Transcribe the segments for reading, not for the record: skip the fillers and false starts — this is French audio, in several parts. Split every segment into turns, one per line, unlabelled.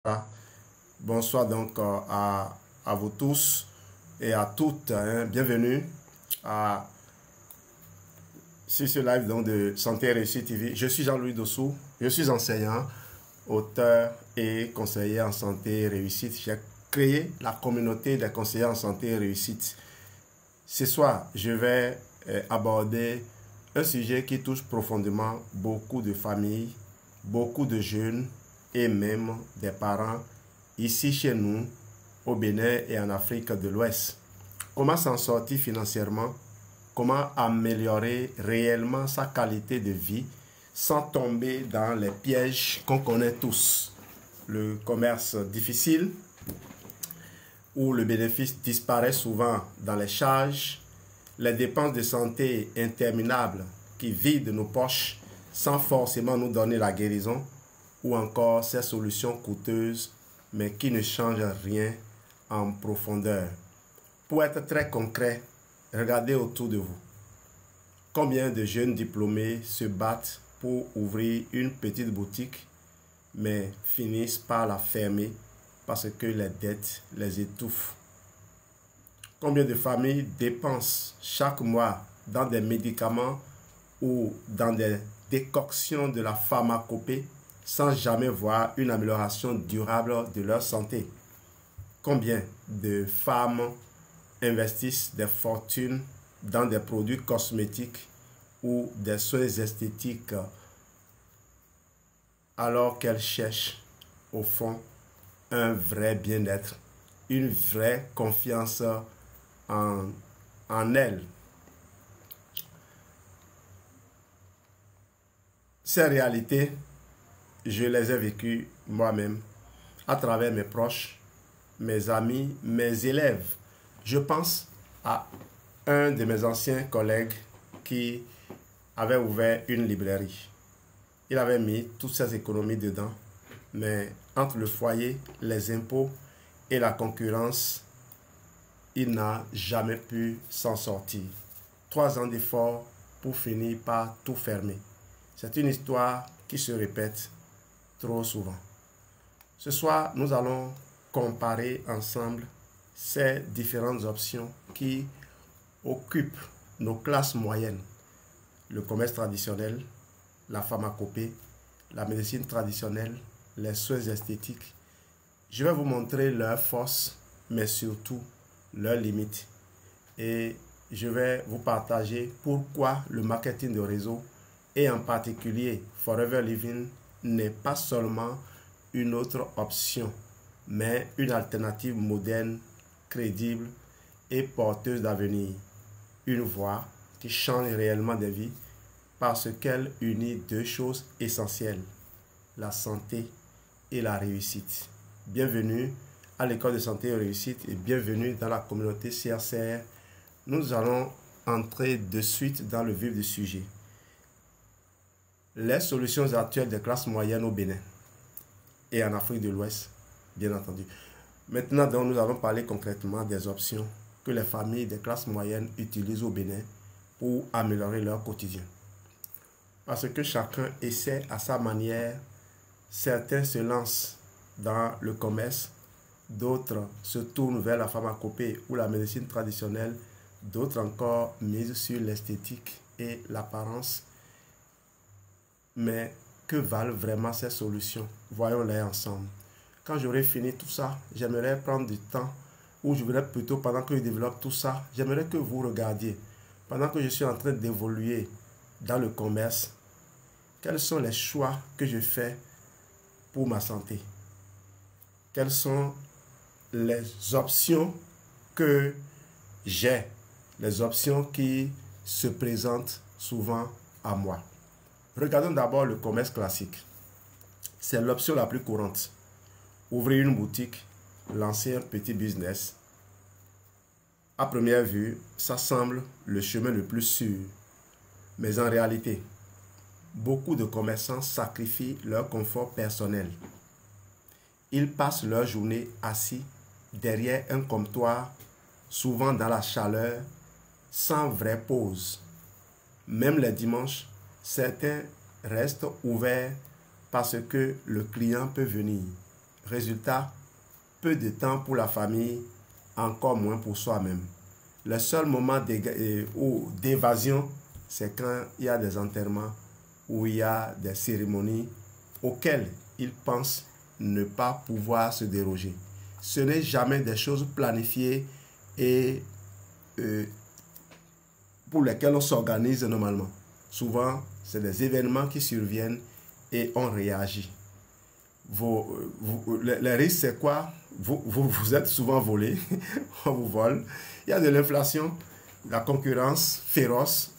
Ah, bonsoir donc à vous tous et à toutes, hein. Bienvenue sur ce live donc de Santé et Réussite TV. Je suis Jean-Louis Dossou, je suis enseignant, auteur et conseiller en santé et réussite. J'ai créé la communauté des conseillers en santé et réussite. Ce soir, je vais aborder un sujet qui touche profondément beaucoup de familles, beaucoup de jeunes et même des parents ici chez nous, au Bénin et en Afrique de l'Ouest. Comment s'en sortir financièrement? Comment améliorer réellement sa qualité de vie sans tomber dans les pièges qu'on connaît tous? Le commerce difficile, où le bénéfice disparaît souvent dans les charges, les dépenses de santé interminables qui vident nos poches sans forcément nous donner la guérison, ou encore ces solutions coûteuses mais qui ne changent rien en profondeur. Pour être très concret, regardez autour de vous. Combien de jeunes diplômés se battent pour ouvrir une petite boutique mais finissent par la fermer parce que les dettes les étouffent? Combien de familles dépensent chaque mois dans des médicaments ou dans des décoctions de la pharmacopée sans jamais voir une amélioration durable de leur santé? Combien de femmes investissent des fortunes dans des produits cosmétiques ou des soins esthétiques alors qu'elles cherchent au fond un vrai bien-être, une vraie confiance en elles? Ces réalités, je les ai vécues moi-même à travers mes proches, mes amis, mes élèves. Je pense à un de mes anciens collègues qui avait ouvert une librairie. Il avait mis toutes ses économies dedans, mais entre le foyer, les impôts et la concurrence, il n'a jamais pu s'en sortir. 3 ans d'efforts pour finir par tout fermer. C'est une histoire qui se répète trop souvent. Ce soir, nous allons comparer ensemble ces différentes options qui occupent nos classes moyennes. Le commerce traditionnel, la pharmacopée, la médecine traditionnelle, les soins esthétiques. Je vais vous montrer leurs forces, mais surtout leurs limites. Et je vais vous partager pourquoi le marketing de réseau et en particulier Forever Living n'est pas seulement une autre option, mais une alternative moderne, crédible et porteuse d'avenir. Une voie qui change réellement des vies parce qu'elle unit 2 choses essentielles, la santé et la réussite. Bienvenue à l'école de santé et réussite et bienvenue dans la communauté CRCR. Nous allons entrer de suite dans le vif du sujet. Les solutions actuelles des classes moyennes au Bénin et en Afrique de l'Ouest, bien entendu. Maintenant, donc, nous allons parler concrètement des options que les familles des classes moyennes utilisent au Bénin pour améliorer leur quotidien. Parce que chacun essaie à sa manière. Certains se lancent dans le commerce, d'autres se tournent vers la pharmacopée ou la médecine traditionnelle, d'autres encore misent sur l'esthétique et l'apparence. Mais que valent vraiment ces solutions? Voyons-les ensemble. Quand j'aurai fini tout ça, j'aimerais prendre du temps, ou je voudrais plutôt, pendant que je développe tout ça, j'aimerais que vous regardiez, pendant que je suis en train d'évoluer dans le commerce, quels sont les choix que je fais pour ma santé? Quelles sont les options que j'ai, les options qui se présentent souvent à moi? Regardons d'abord le commerce classique. C'est l'option la plus courante. Ouvrir une boutique, lancer un petit business. À première vue, ça semble le chemin le plus sûr. Mais en réalité, beaucoup de commerçants sacrifient leur confort personnel. Ils passent leur journée assis derrière un comptoir, souvent dans la chaleur, sans vraie pause. Même les dimanches, certains restent ouverts parce que le client peut venir. Résultat, peu de temps pour la famille, encore moins pour soi-même. Le seul moment d'évasion, c'est quand il y a des enterrements ou il y a des cérémonies auxquelles ils pensent ne pas pouvoir se déroger. Ce n'est jamais des choses planifiées et pour lesquelles on s'organise normalement. Souvent, c'est des événements qui surviennent et on réagit. Les risques, c'est quoi? Vous êtes souvent volé, on vous vole. Il y a de l'inflation, la concurrence féroce,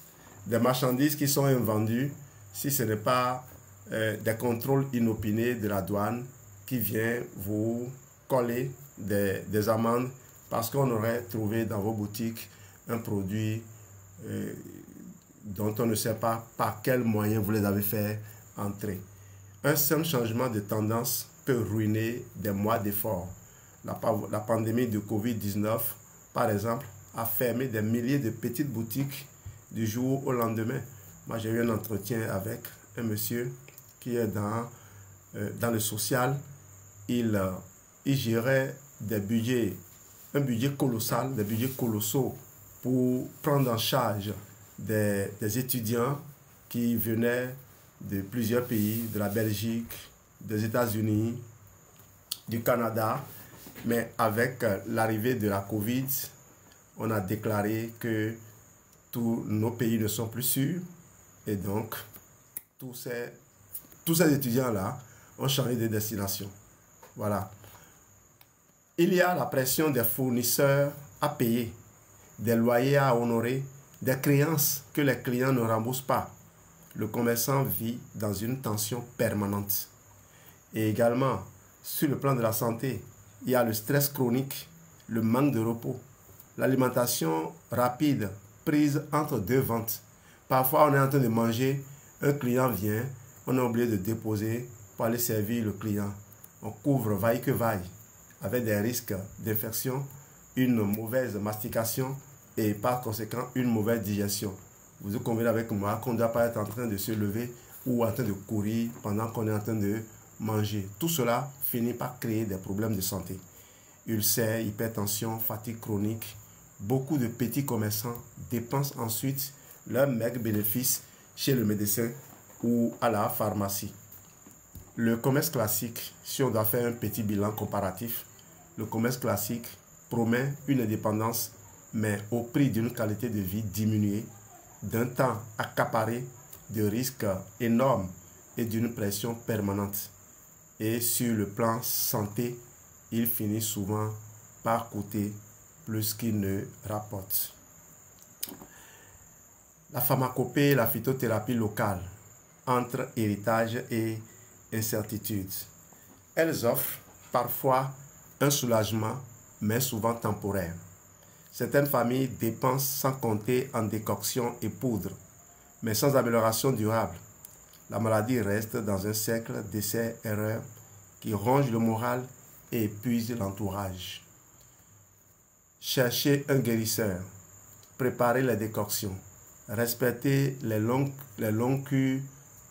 des marchandises qui sont invendues, si ce n'est pas des contrôles inopinés de la douane qui vient vous coller des amendes parce qu'on aurait trouvé dans vos boutiques un produit dont on ne sait pas par quel moyen vous les avez fait entrer. Un simple changement de tendance peut ruiner des mois d'efforts. La pandémie de Covid-19, par exemple, a fermé des milliers de petites boutiques du jour au lendemain. Moi, j'ai eu un entretien avec un monsieur qui est dans le social. Il gérait un budget colossal, des budgets colossaux pour prendre en charge des étudiants qui venaient de plusieurs pays, de la Belgique, des États-Unis, du Canada. Mais avec l'arrivée de la Covid, on a déclaré que tous nos pays ne sont plus sûrs. Et donc, tous ces étudiants-là ont changé de destination. Voilà. Il y a la pression des fournisseurs à payer, des loyers à honorer, des créances que les clients ne remboursent pas. Le commerçant vit dans une tension permanente. Et également, sur le plan de la santé, il y a le stress chronique, le manque de repos, l'alimentation rapide prise entre deux ventes. Parfois, on est en train de manger, un client vient, on a oublié de déposer pour aller servir le client. On couvre vaille que vaille, avec des risques d'infection, une mauvaise mastication et par conséquent une mauvaise digestion. Vous convenez avec moi qu'on ne doit pas être en train de se lever ou en train de courir pendant qu'on est en train de manger. Tout cela finit par créer des problèmes de santé. Ulcères, hypertension, fatigue chronique. Beaucoup de petits commerçants dépensent ensuite leurs maigres bénéfices chez le médecin ou à la pharmacie. Le commerce classique, si on doit faire un petit bilan comparatif, le commerce classique promet une indépendance, mais au prix d'une qualité de vie diminuée, d'un temps accaparé, de risques énormes et d'une pression permanente. Et sur le plan santé, il finit souvent par coûter plus qu'il ne rapporte. La pharmacopée et la phytothérapie locale, entre héritage et incertitude. Elles offrent parfois un soulagement, mais souvent temporaire. Certaines familles dépensent sans compter en décoctions et poudres, mais sans amélioration durable. La maladie reste dans un cercle d'essais-erreurs qui ronge le moral et épuise l'entourage. Cherchez un guérisseur, préparez les décoctions, respectez les longues cures,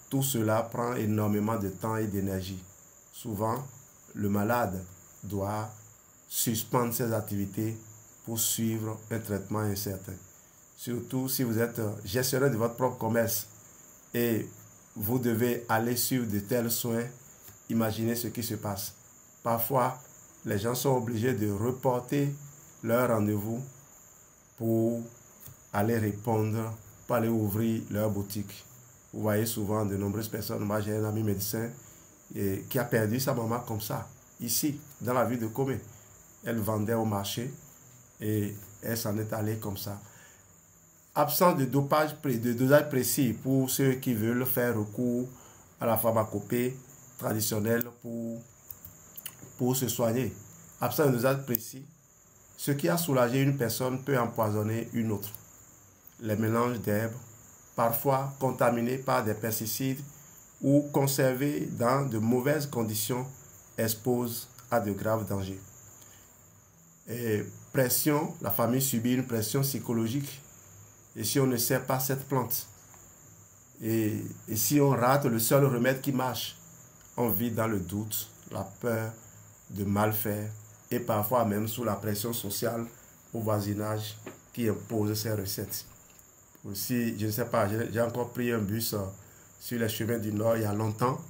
tout cela prend énormément de temps et d'énergie. Souvent, le malade doit suspendre ses activités pour suivre un traitement incertain. Surtout si vous êtes gestionnaire de votre propre commerce et vous devez aller suivre de tels soins, imaginez ce qui se passe. Parfois, les gens sont obligés de reporter leur rendez-vous pour aller répondre, pour aller ouvrir leur boutique. Vous voyez souvent de nombreuses personnes. Moi, j'ai un ami médecin qui a perdu sa maman comme ça, ici, dans la ville de Comé. Elle vendait au marché et elle s'en est allée comme ça. Absence de dosage précis pour ceux qui veulent faire recours à la pharmacopée traditionnelle pour se soigner. Absence de dosage précis, ce qui a soulagé une personne peut empoisonner une autre. Les mélanges d'herbes, parfois contaminés par des pesticides ou conservés dans de mauvaises conditions, exposent à de graves dangers. Et pression, la famille subit une pression psychologique. Et si on ne sait pas cette plante, et si on rate le seul remède qui marche, on vit dans le doute, la peur de mal faire et parfois même sous la pression sociale au voisinage qui impose ces recettes. Aussi, je ne sais pas, j'ai encore pris un bus sur les chemins du Nord il y a longtemps.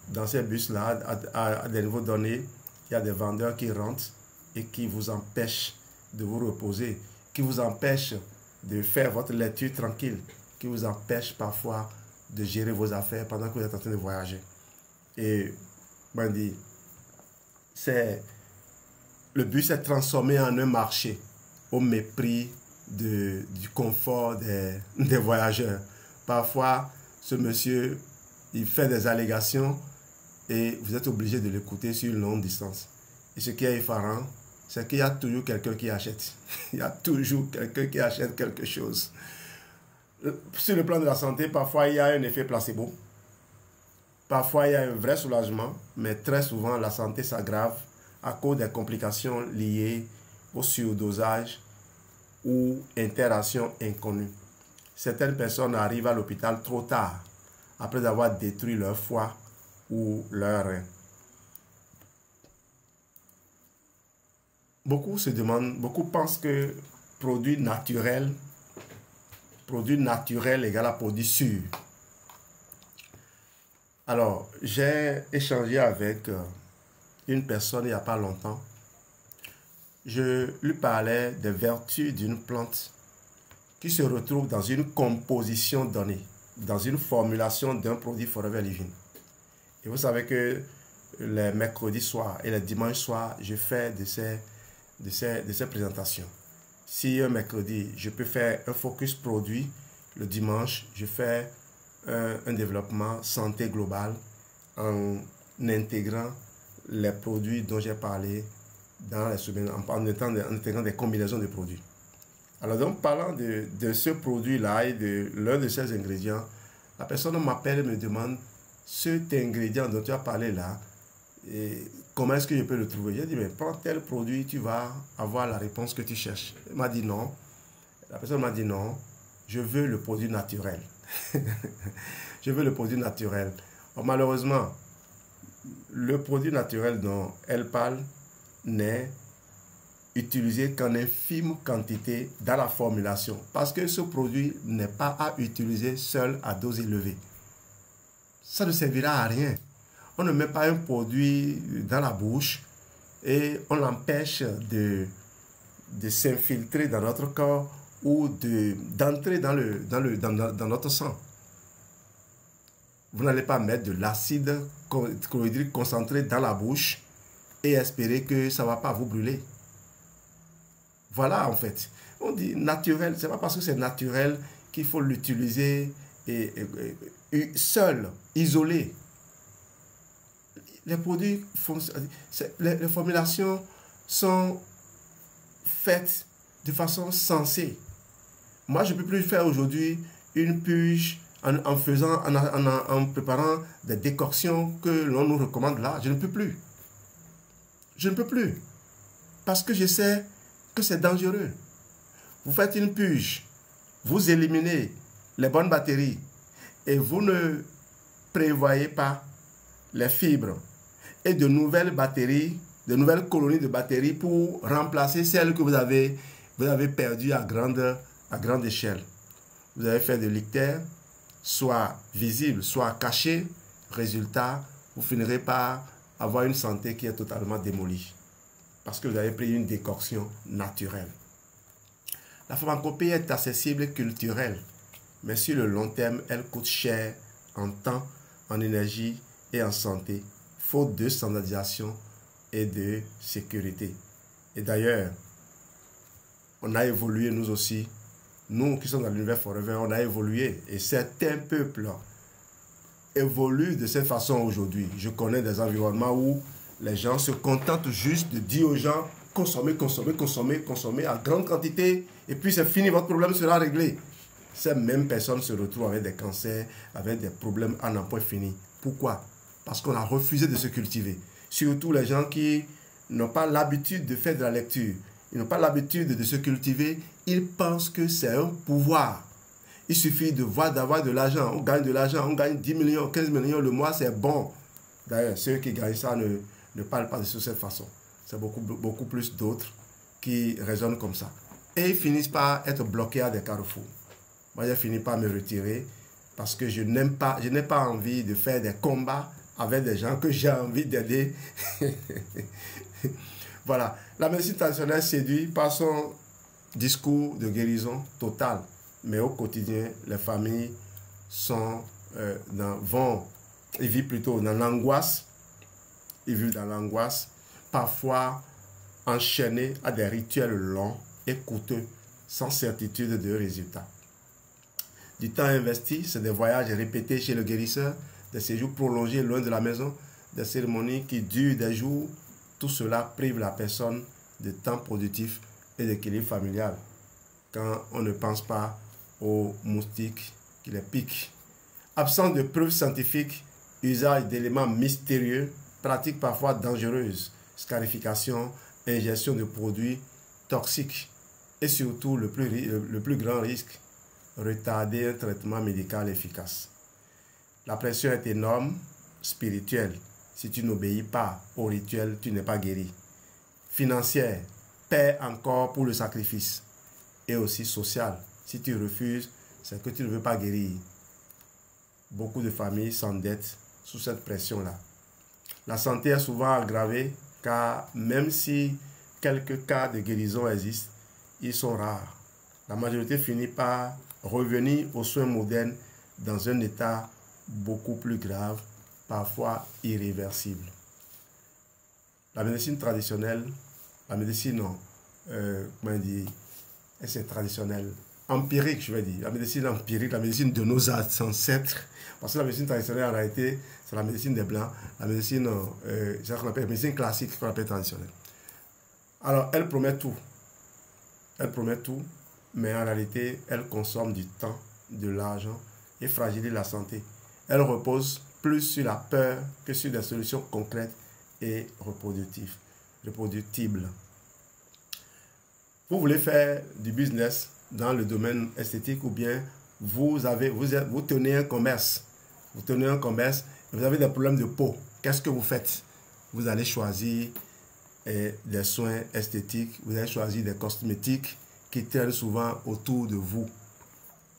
Dans ces bus-là, à des niveaux donnés, il y a des vendeurs qui rentrent et qui vous empêchent de vous reposer, qui vous empêchent de faire votre lecture tranquille, qui vous empêchent parfois de gérer vos affaires pendant que vous êtes en train de voyager. Et Bandi, le bus est transformé en un marché au mépris du confort des voyageurs. Parfois, ce monsieur, il fait des allégations et vous êtes obligé de l'écouter sur une longue distance. Et ce qui est effarant, c'est qu'il y a toujours quelqu'un qui achète. Il y a toujours quelqu'un qui achète quelque chose. Sur le plan de la santé, parfois il y a un effet placebo. Parfois il y a un vrai soulagement, mais très souvent la santé s'aggrave à cause des complications liées au surdosage ou interactions inconnues. Certaines personnes arrivent à l'hôpital trop tard, après avoir détruit leur foie ou leur rein. Beaucoup se demandent, beaucoup pensent que produit naturel égale à produit sûr. Alors, j'ai échangé avec une personne il n'y a pas longtemps. Je lui parlais des vertus d'une plante qui se retrouve dans une composition donnée, dans une formulation d'un produit Forever Living. Et vous savez que les mercredis soirs et les dimanches soirs, je fais de ces présentations. Si un mercredi, je peux faire un focus produit, le dimanche, je fais un développement santé globale en intégrant les produits dont j'ai parlé dans les semaines, en intégrant des combinaisons de produits. Alors donc, parlant de ce produit-là et de l'un de ses ingrédients, la personne m'appelle et me demande cet ingrédient dont tu as parlé là, et comment est-ce que je peux le trouver? J'ai dit, mais prends tel produit, tu vas avoir la réponse que tu cherches. Elle m'a dit non. La personne m'a dit non, je veux le produit naturel. Je veux le produit naturel. Bon, malheureusement, le produit naturel dont elle parle n'est utilisé qu'en infime quantité dans la formulation. Parce que ce produit n'est pas à utiliser seul à dose élevée. Ça ne servira à rien. On ne met pas un produit dans la bouche et on l'empêche de s'infiltrer dans notre corps ou d'entrer dans notre sang. Vous n'allez pas mettre de l'acide chlorhydrique concentré dans la bouche et espérer que ça ne va pas vous brûler. Voilà en fait. On dit naturel, ce n'est pas parce que c'est naturel qu'il faut l'utiliser seul, isolé. Les produits, les formulations sont faites de façon sensée. Moi, je ne peux plus faire aujourd'hui une purge en préparant des décoctions que l'on nous recommande là. Je ne peux plus. Je ne peux plus. Parce que je sais que c'est dangereux. Vous faites une purge, vous éliminez les bonnes bactéries et vous ne prévoyez pas les fibres et de nouvelles bactéries, de nouvelles colonies de bactéries pour remplacer celles que vous avez perdues à grande échelle. Vous avez fait de l'ictère, soit visible, soit caché. Résultat, vous finirez par avoir une santé qui est totalement démolie. Parce que vous avez pris une décoction naturelle. La pharmacopée est accessible et culturelle, mais sur le long terme, elle coûte cher en temps, en énergie et en santé, faute de standardisation et de sécurité. Et d'ailleurs, on a évolué nous aussi, nous qui sommes dans l'univers Forever, on a évolué et certains peuples évoluent de cette façon aujourd'hui. Je connais des environnements où les gens se contentent juste de dire aux gens consommez, consommez, consommez, consommez à grande quantité et puis c'est fini, votre problème sera réglé. Ces mêmes personnes se retrouvent avec des cancers, avec des problèmes à n'en point fini. Pourquoi? Parce qu'on a refusé de se cultiver. Surtout les gens qui n'ont pas l'habitude de faire de la lecture, ils n'ont pas l'habitude de se cultiver, ils pensent que c'est un pouvoir. Il suffit d'avoir de l'argent, on gagne de l'argent, on gagne 10 millions, 15 millions le mois, c'est bon. D'ailleurs, ceux qui gagnent ça ne parlent pas de cette façon. C'est beaucoup plus d'autres qui raisonnent comme ça. Et ils finissent par être bloqués à des carrefours. Moi, j'ai fini par me retirer parce que je n'ai pas envie de faire des combats avec des gens que j'ai envie d'aider. Voilà. La médecine traditionnelle séduit par son discours de guérison totale. Mais au quotidien, les familles ils vivent plutôt dans l'angoisse. Ils vivent dans l'angoisse, parfois enchaînés à des rituels longs et coûteux, sans certitude de résultat. Du temps investi, c'est des voyages répétés chez le guérisseur, des séjours prolongés loin de la maison, des cérémonies qui durent des jours. Tout cela prive la personne de temps productif et d'équilibre familial quand on ne pense pas aux moustiques qui les piquent. Absence de preuves scientifiques, usage d'éléments mystérieux, pratiques parfois dangereuses, scarification, ingestion de produits toxiques et surtout le plus grand risque, retarder un traitement médical efficace. La pression est énorme, spirituelle. Si tu n'obéis pas au rituel, tu n'es pas guéri. Financière, paie encore pour le sacrifice. Et aussi sociale. Si tu refuses, c'est que tu ne veux pas guérir. Beaucoup de familles s'endettent sous cette pression-là. La santé est souvent aggravée car même si quelques cas de guérison existent, ils sont rares. La majorité finit par revenir aux soins modernes dans un état beaucoup plus grave, parfois irréversible. La médecine traditionnelle, la médecine, c'est traditionnel, empirique, je vais dire, la médecine empirique, la médecine de nos ancêtres, parce que la médecine traditionnelle, en réalité, c'est la médecine des Blancs, la médecine, c'est ce qu'on appelle la médecine classique, qu'on appelle traditionnelle. Alors, elle promet tout, mais en réalité, elle consomme du temps, de l'argent et fragilise la santé. Elle repose plus sur la peur que sur des solutions concrètes et reproductibles. Vous voulez faire du business dans le domaine esthétique ou bien vous tenez un commerce. Vous tenez un commerce et vous avez des problèmes de peau. Qu'est-ce que vous faites? Vous allez choisir des soins esthétiques, vous allez choisir des cosmétiques qui traînent souvent autour de vous.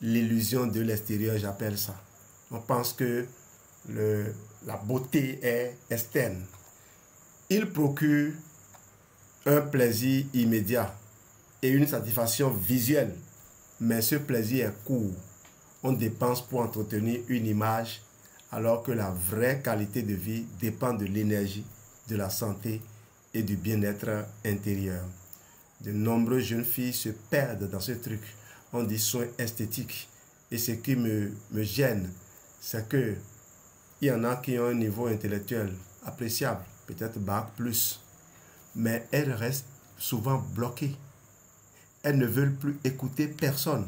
L'illusion de l'extérieur, j'appelle ça. On pense que la beauté est externe. Il procure un plaisir immédiat et une satisfaction visuelle, mais ce plaisir est court. On dépense pour entretenir une image alors que la vraie qualité de vie dépend de l'énergie, de la santé et du bien-être intérieur. De nombreuses jeunes filles se perdent dans ce truc. On dit soins esthétiques. Et ce qui me gêne, c'est que il y en a qui ont un niveau intellectuel appréciable, peut-être bac plus, mais elles restent souvent bloquées. Elles ne veulent plus écouter personne.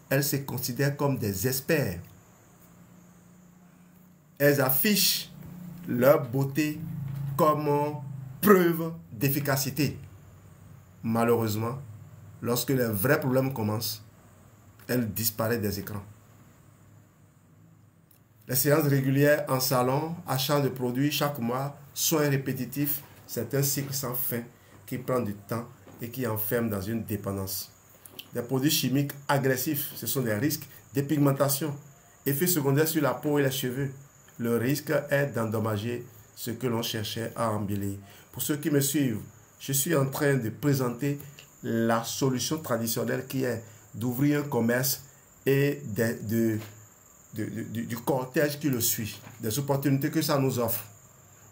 Elles se considèrent comme des experts. Elles affichent leur beauté comme preuve d'efficacité. Malheureusement, lorsque les vrais problèmes commencent, elles disparaissent des écrans. Les séances régulières en salon, achat de produits chaque mois, soins répétitifs, c'est un cycle sans fin qui prend du temps et qui enferme dans une dépendance. Des produits chimiques agressifs, ce sont des risques, dépigmentation, effets secondaires sur la peau et les cheveux. Le risque est d'endommager ce que l'on cherchait à embellir. Pour ceux qui me suivent, je suis en train de présenter la solution traditionnelle qui est d'ouvrir un commerce et du cortège qui le suit, des opportunités que ça nous offre.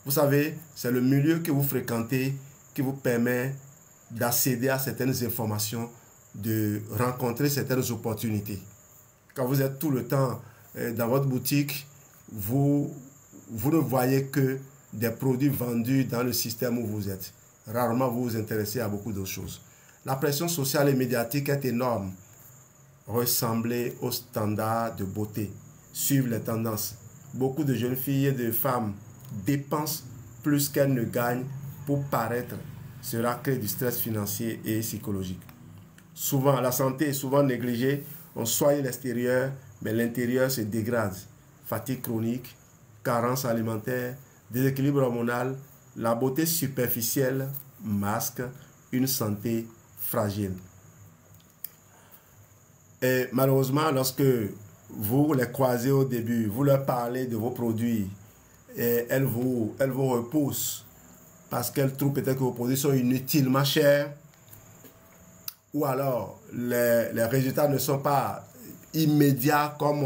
Vous savez, c'est le milieu que vous fréquentez qui vous permet d'accéder à certaines informations, de rencontrer certaines opportunités. Quand vous êtes tout le temps dans votre boutique, vous ne voyez que des produits vendus dans le système où vous êtes. Rarement vous vous intéressez à beaucoup d'autres choses. La pression sociale et médiatique est énorme. Ressembler aux standards de beauté, suivre les tendances. Beaucoup de jeunes filles et de femmes dépensent plus qu'elles ne gagnent pour paraître. Cela crée du stress financier et psychologique. Souvent, la santé est souvent négligée. On soigne l'extérieur, mais l'intérieur se dégrade. Fatigue chronique, carence alimentaire, déséquilibre hormonal, La beauté superficielle masque une santé fragile. Et malheureusement, lorsque vous les croisez au début, vous leur parlez de vos produits, et elles vous repoussent parce qu'elles trouvent peut-être que vos produits sont inutilement chers, ou alors les résultats ne sont pas immédiats comme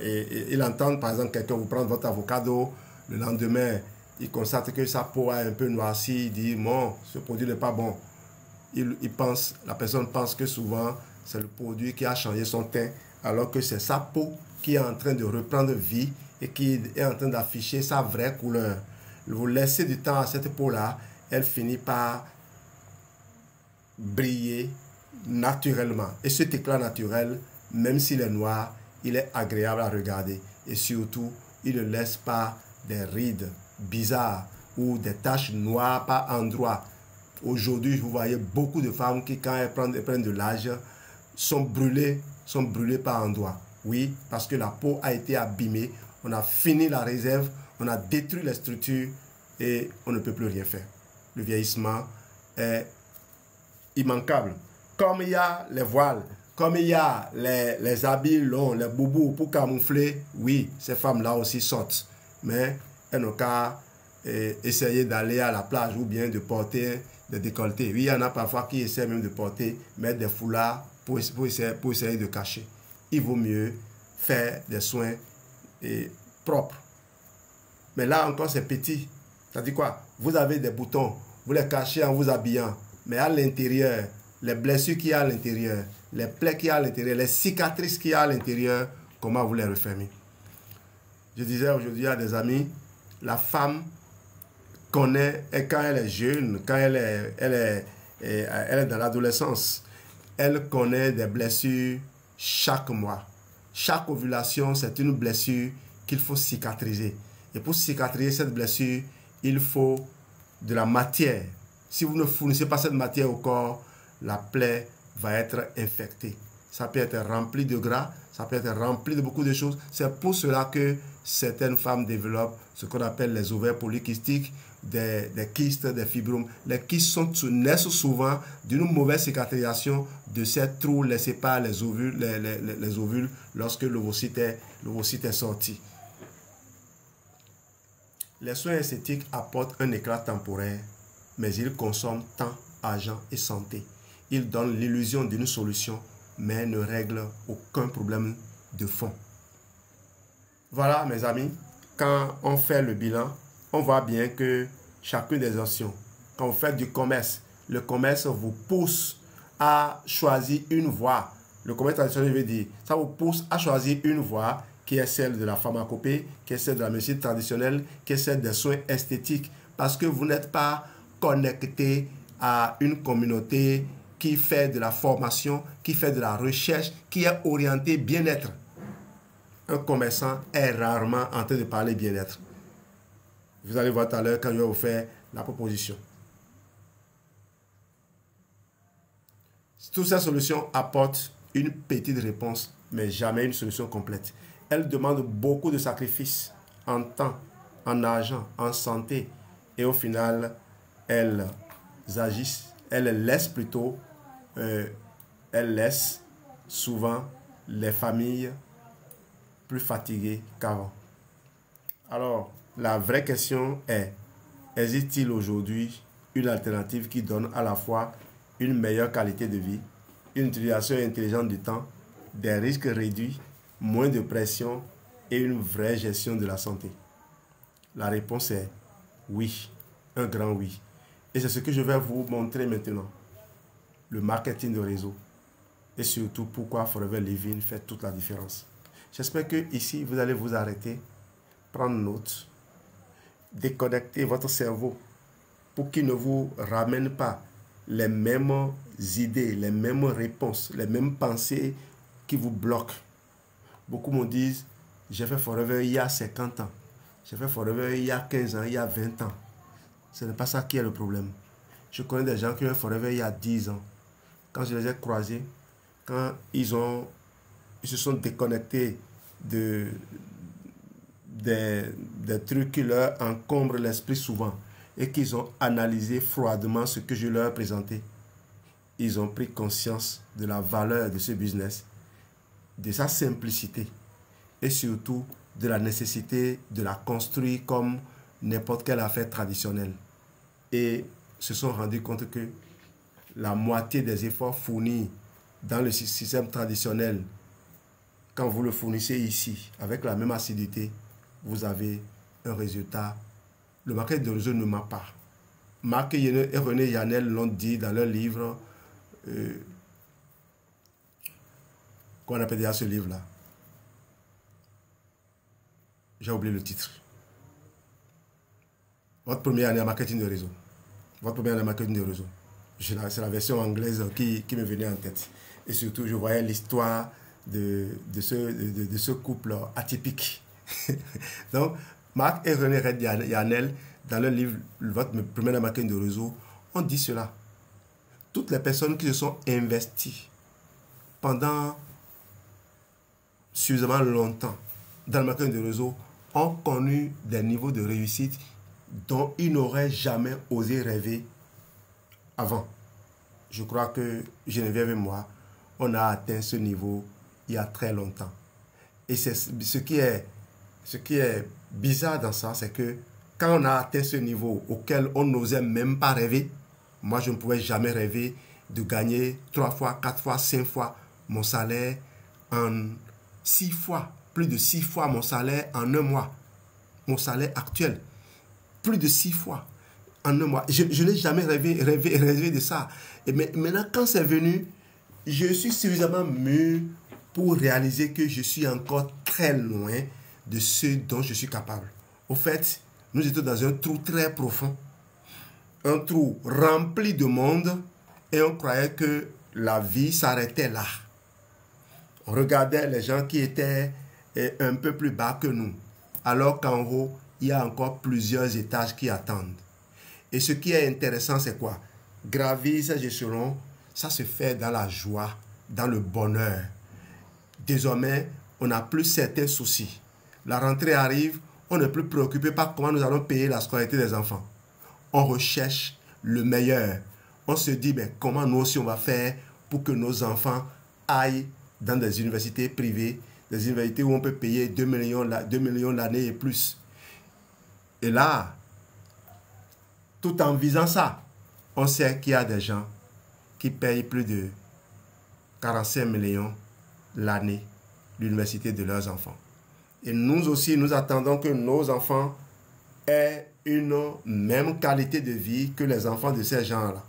ils entendent. Par exemple, quelqu'un vous prend votre avocado, le lendemain, il constate que sa peau a un peu noirci, il dit, bon, ce produit n'est pas bon. La personne pense que souvent, c'est le produit qui a changé son teint, alors que c'est sa peau qui est en train de reprendre vie et qui est en train d'afficher sa vraie couleur. Vous laissez du temps à cette peau-là, elle finit par briller naturellement. Et cet éclat naturel, même s'il est noir, il est agréable à regarder. Et surtout, il ne laisse pas des rides bizarres ou des taches noires par endroits. Aujourd'hui, vous voyez beaucoup de femmes qui, quand elles prennent de l'âge, sont brûlées par endroits. Oui, parce que la peau a été abîmée, on a fini la réserve, on a détruit les structures et on ne peut plus rien faire. Le vieillissement est immanquable. Comme il y a les voiles, comme il y a les habits longs, les boubous pour camoufler, oui, ces femmes-là aussi sortent. Mais elles n'ont qu'à essayer d'aller à la plage ou bien de porter des décolletés. Oui, il y en a parfois qui essaient même de porter, mettre des foulards pour essayer de cacher. Il vaut mieux faire des soins propres. Mais là encore, c'est petit. Ça dit quoi? Vous avez des boutons, vous les cachez en vous habillant. Mais à l'intérieur, les blessures qu'il y a à l'intérieur, les plaies qu'il y a à l'intérieur, les cicatrices qu'il y a à l'intérieur, comment vous les refermez? Je disais aujourd'hui à des amis, la femme connaît, et quand elle est jeune, quand elle est dans l'adolescence, elle connaît des blessures chaque mois. Chaque ovulation, c'est une blessure qu'il faut cicatriser. Et pour cicatriser cette blessure, il faut de la matière. Si vous ne fournissez pas cette matière au corps, la plaie va être infectée. Ça peut être rempli de gras, ça peut être rempli de beaucoup de choses. C'est pour cela que certaines femmes développent ce qu'on appelle les ovaires polykystiques, des kystes, des fibromes. Les kystes naissent souvent d'une mauvaise cicatrisation de ces trous laissés par les ovules lorsque l'ovocyte est sorti. Les soins esthétiques apportent un éclat temporaire, mais ils consomment temps, argent et santé. Ils donnent l'illusion d'une solution, mais ne règlent aucun problème de fond. Voilà, mes amis, quand on fait le bilan, on voit bien que chacune des options, quand vous faites du commerce, le commerce vous pousse à choisir une voie. Le commerce traditionnel veut dire, ça vous pousse à choisir une voie qui est celle de la pharmacopée, qui est celle de la médecine traditionnelle, qui est celle des soins esthétiques, parce que vous n'êtes pas connecté à une communauté qui fait de la formation, qui fait de la recherche, qui est orientée bien-être. Un commerçant est rarement en train de parler bien-être. Vous allez voir tout à l'heure quand je vais vous faire la proposition. Toutes ces solutions apportent une petite réponse, mais jamais une solution complète. Elles demandent beaucoup de sacrifices en temps, en argent, en santé. Et au final, elles agissent, elles laissent souvent les familles plus fatiguées qu'avant. Alors, la vraie question est, existe-t-il aujourd'hui une alternative qui donne à la fois une meilleure qualité de vie, une utilisation intelligente du temps, des risques réduits, moins de pression et une vraie gestion de la santé? La réponse est oui, un grand oui. Et c'est ce que je vais vous montrer maintenant. Le marketing de réseau. Et surtout, pourquoi Forever Living fait toute la différence. J'espère que ici, vous allez vous arrêter, prendre note, déconnecter votre cerveau pour qu'il ne vous ramène pas les mêmes idées, les mêmes réponses, les mêmes pensées qui vous bloquent. Beaucoup me disent, j'ai fait Forever il y a 50 ans. J'ai fait Forever il y a 15 ans, il y a 20 ans. Ce n'est pas ça qui est le problème. Je connais des gens qui ont fait Forever il y a 10 ans. Quand je les ai croisés, quand ils se sont déconnectés de des trucs qui leur encombrent l'esprit souvent et qu'ils ont analysé froidement ce que je leur ai présenté, ils ont pris conscience de la valeur de ce business, de sa simplicité et surtout de la nécessité de la construire comme n'importe quelle affaire traditionnelle. Et se sont rendus compte que la moitié des efforts fournis dans le système traditionnel, quand vous le fournissez ici, avec la même assiduité, vous avez un résultat. Le marketing de réseau ne ment pas. Marc et René Yanel l'ont dit dans leur livre, qu'on appelle déjà ce livre-là. J'ai oublié le titre. Votre première année en marketing de réseau. Votre première année en marketing de réseau. C'est la version anglaise qui me venait en tête. Et surtout, je voyais l'histoire de ce couple atypique. Donc, Marc et René Yanel, dans leur livre Votre première année en marketing de réseau, ont dit cela. Toutes les personnes qui se sont investies pendant suffisamment longtemps dans le marketing de réseau ont connu des niveaux de réussite dont ils n'auraient jamais osé rêver avant. Je crois que Geneviève et moi, on a atteint ce niveau il y a très longtemps. Et c'est ce qui est bizarre dans ça, c'est que quand on a atteint ce niveau auquel on n'osait même pas rêver, moi je ne pouvais jamais rêver de gagner 3 fois, 4 fois, 5 fois mon salaire en 6 fois, plus de 6 fois mon salaire en un mois. Mon salaire actuel, plus de 6 fois en un mois. Je n'ai jamais rêvé de ça. Et maintenant, quand c'est venu, je suis suffisamment mûr pour réaliser que je suis encore très loin de ce dont je suis capable. Au fait, nous étions dans un trou très profond, un trou rempli de monde, et on croyait que la vie s'arrêtait là. On regardait les gens qui étaient un peu plus bas que nous, alors qu'en haut, il y a encore plusieurs étages qui attendent. Et ce qui est intéressant, c'est quoi? Gravir ces échelons, ça se fait dans la joie, dans le bonheur. Désormais, on n'a plus certains soucis. La rentrée arrive, on n'est plus préoccupé par comment nous allons payer la scolarité des enfants. On recherche le meilleur. On se dit, mais comment nous aussi on va faire pour que nos enfants aillent dans des universités privées, des universités où on peut payer 2 millions l'année et plus. Et là, tout en visant ça, on sait qu'il y a des gens qui payent plus de 45 millions l'année l'université de leurs enfants. Et nous aussi, nous attendons que nos enfants aient une même qualité de vie que les enfants de ces gens-là.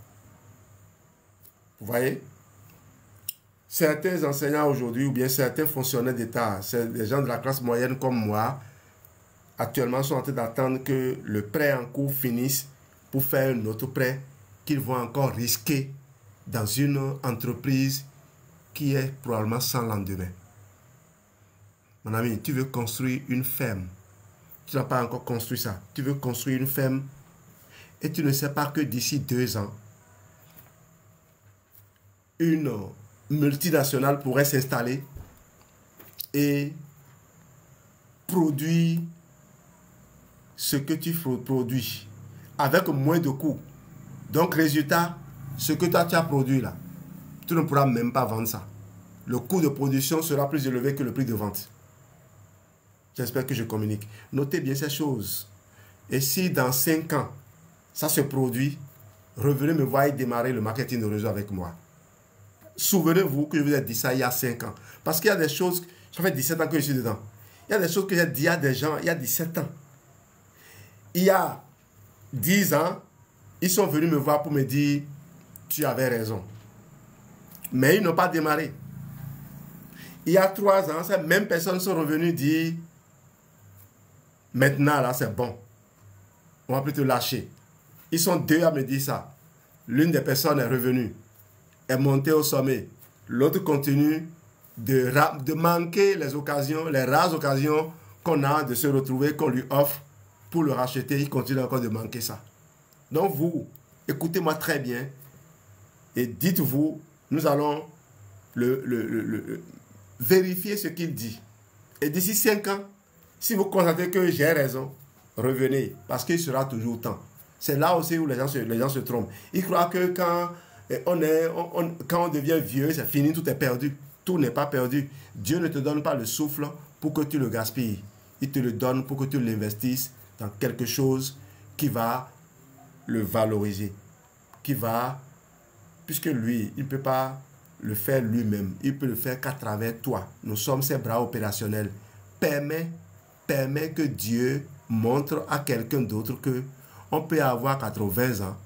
Vous voyez? Certains enseignants aujourd'hui, ou bien certains fonctionnaires d'État, c'est des gens de la classe moyenne comme moi, actuellement sont en train d'attendre que le prêt en cours finisse pour faire un autre prêt qu'ils vont encore risquer dans une entreprise qui est probablement sans lendemain. Mon ami, tu veux construire une ferme. Tu n'as pas encore construit ça. Tu veux construire une ferme et tu ne sais pas que d'ici 2 ans, une multinationale pourrait s'installer et produire ce que tu produis avec moins de coûts. Donc, résultat, ce que toi tu as produit là, tu ne pourras même pas vendre ça. Le coût de production sera plus élevé que le prix de vente. J'espère que je communique. Notez bien ces choses. Et si dans 5 ans, ça se produit, revenez me voir et démarrer le marketing de réseau avec moi. Souvenez-vous que je vous ai dit ça il y a 5 ans. Parce qu'il y a des choses, ça fait 17 ans que je suis dedans. Il y a des choses que j'ai dit à des gens il y a 17 ans. Il y a 10 ans, ils sont venus me voir pour me dire, tu avais raison. Mais ils n'ont pas démarré. Il y a 3 ans, ces mêmes personnes sont revenues dire, maintenant là c'est bon. On va plus te lâcher. Ils sont 2 à me dire ça. L'une des personnes est revenue, est montée au sommet. L'autre continue de manquer les occasions, les rares occasions qu'on a de se retrouver, qu'on lui offre pour le racheter. Il continue encore de manquer ça. Donc vous, écoutez-moi très bien et dites-vous, nous allons vérifier ce qu'il dit. Et d'ici 5 ans, Si vous constatez que j'ai raison, revenez, parce qu'il sera toujours temps. C'est là aussi où les gens se trompent. Ils croient que quand on devient vieux, c'est fini, tout est perdu. Tout n'est pas perdu. Dieu ne te donne pas le souffle pour que tu le gaspilles. Il te le donne pour que tu l'investisses dans quelque chose qui va le valoriser. Puisque lui, il ne peut pas le faire lui-même. Il peut le faire qu'à travers toi. Nous sommes ses bras opérationnels. Permets que Dieu montre à quelqu'un d'autre que on peut avoir 80 ans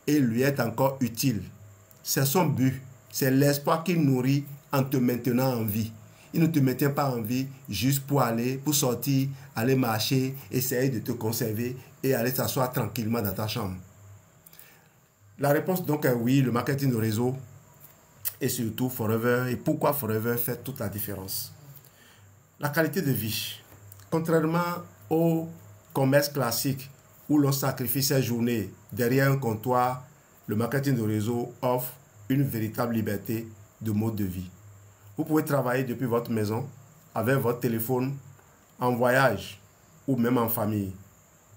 et lui être encore utile. C'est son but. C'est l'espoir qu'il nourrit en te maintenant en vie. Il ne te maintient pas en vie juste pour sortir, aller marcher, essayer de te conserver et aller s'asseoir tranquillement dans ta chambre. La réponse donc est oui, le marketing de réseau et surtout Forever. Et pourquoi Forever fait toute la différence? La qualité de vie. Contrairement au commerce classique où l'on sacrifie ses journées derrière un comptoir, le marketing de réseau offre une véritable liberté de mode de vie. Vous pouvez travailler depuis votre maison, avec votre téléphone, en voyage ou même en famille.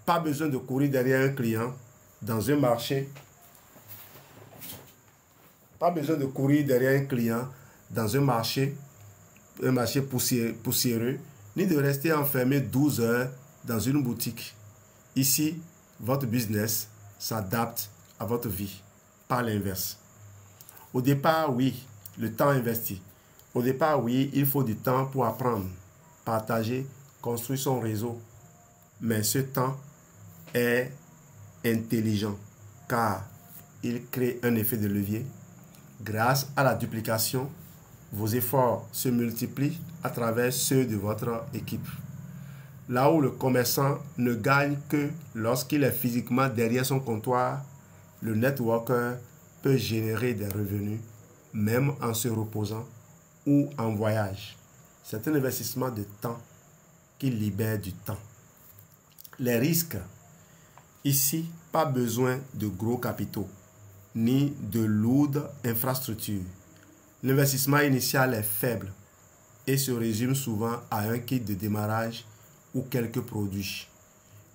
Pas besoin de courir derrière un client dans un marché. Pas besoin de courir derrière un client dans un marché poussiéreux, ni de rester enfermé 12 heures dans une boutique. Ici, votre business s'adapte à votre vie, pas l'inverse. Au départ, oui, le temps investi. Au départ, oui, il faut du temps pour apprendre, partager, construire son réseau. Mais ce temps est intelligent car il crée un effet de levier. Grâce à la duplication, vos efforts se multiplient à travers ceux de votre équipe. Là où le commerçant ne gagne que lorsqu'il est physiquement derrière son comptoir, le networker peut générer des revenus, même en se reposant ou en voyage. C'est un investissement de temps qui libère du temps. Les risques. Ici, pas besoin de gros capitaux, ni de lourdes infrastructures. L'investissement initial est faible et se résume souvent à un kit de démarrage ou quelques produits.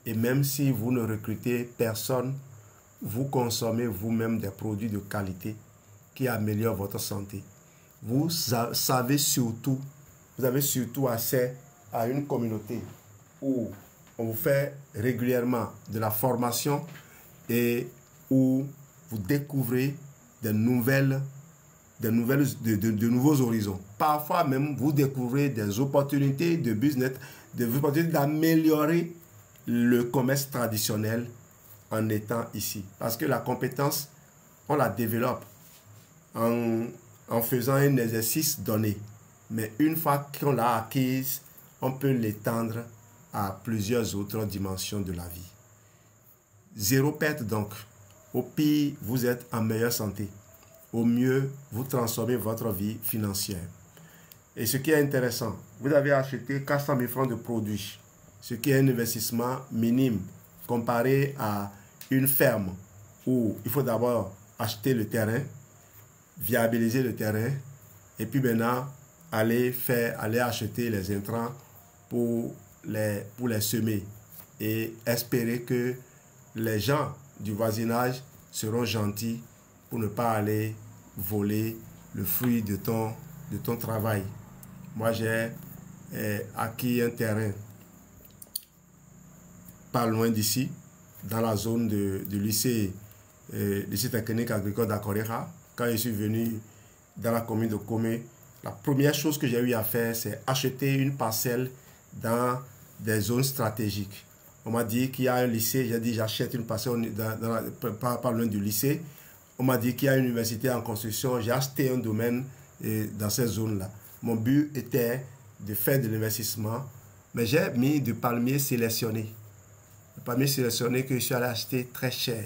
Et même si vous ne recrutez personne, vous consommez vous-même des produits de qualité qui améliorent votre santé. Vous avez surtout accès à une communauté où on vous fait régulièrement de la formation et où vous découvrez de nouveaux horizons. Parfois même, vous découvrez des opportunités de business, des opportunités d'améliorer le commerce traditionnel en étant ici. Parce que la compétence, on la développe en faisant un exercice donné. Mais une fois qu'on l'a acquise, on peut l'étendre à plusieurs autres dimensions de la vie. Zéro perte donc. Au pire, vous êtes en meilleure santé. Au mieux, vous transformez votre vie financière. Et ce qui est intéressant, vous avez acheté 400 000 francs de produits, ce qui est un investissement minime comparé à une ferme où il faut d'abord acheter le terrain, viabiliser le terrain et puis maintenant aller acheter les intrants pour les semer et espérer que les gens du voisinage seront gentils pour ne pas aller voler le fruit de ton travail. Moi, j'ai acquis un terrain pas loin d'ici, dans la zone du lycée technique agricole d'Akoreha. Quand je suis venu dans la commune de Komé, la première chose que j'ai eu à faire, c'est acheter une parcelle dans des zones stratégiques. On m'a dit qu'il y a un lycée, j'ai dit j'achète une parcelle pas loin du lycée. On m'a dit qu'il y a une université en construction, j'ai acheté un domaine dans cette zone-là. Mon but était de faire de l'investissement, mais j'ai mis du palmier sélectionné. Le palmier sélectionné que je suis allé acheter très cher.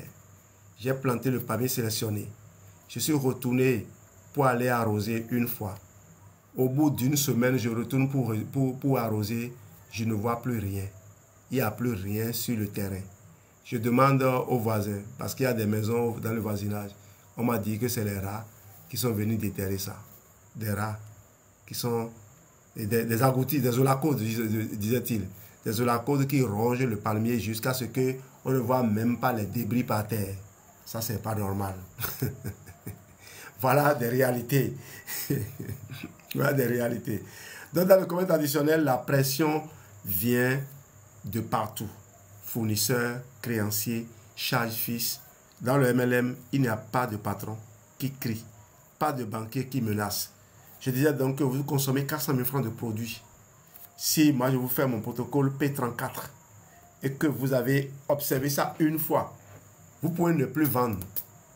J'ai planté le palmier sélectionné. Je suis retourné pour aller arroser une fois. Au bout d'une semaine, je retourne pour arroser. Je ne vois plus rien. Il n'y a plus rien sur le terrain. Je demande aux voisins, parce qu'il y a des maisons dans le voisinage. On m'a dit que c'est les rats qui sont venus déterrer ça. Des rats qui sont des agoutis, des olacos, disait-il. des holacauses qui rongent le palmier jusqu'à ce qu'on ne voit même pas les débris par terre. Ça, c'est pas normal. Voilà des réalités. Voilà des réalités. Donc, dans le commerce traditionnel, la pression vient de partout. Fournisseurs, créanciers, charges-fils. Dans le MLM, il n'y a pas de patron qui crie, pas de banquier qui menace. Je disais donc que vous consommez 400 000 francs de produits. Si moi je vous fais mon protocole P34 et que vous avez observé ça une fois, vous pouvez ne plus vendre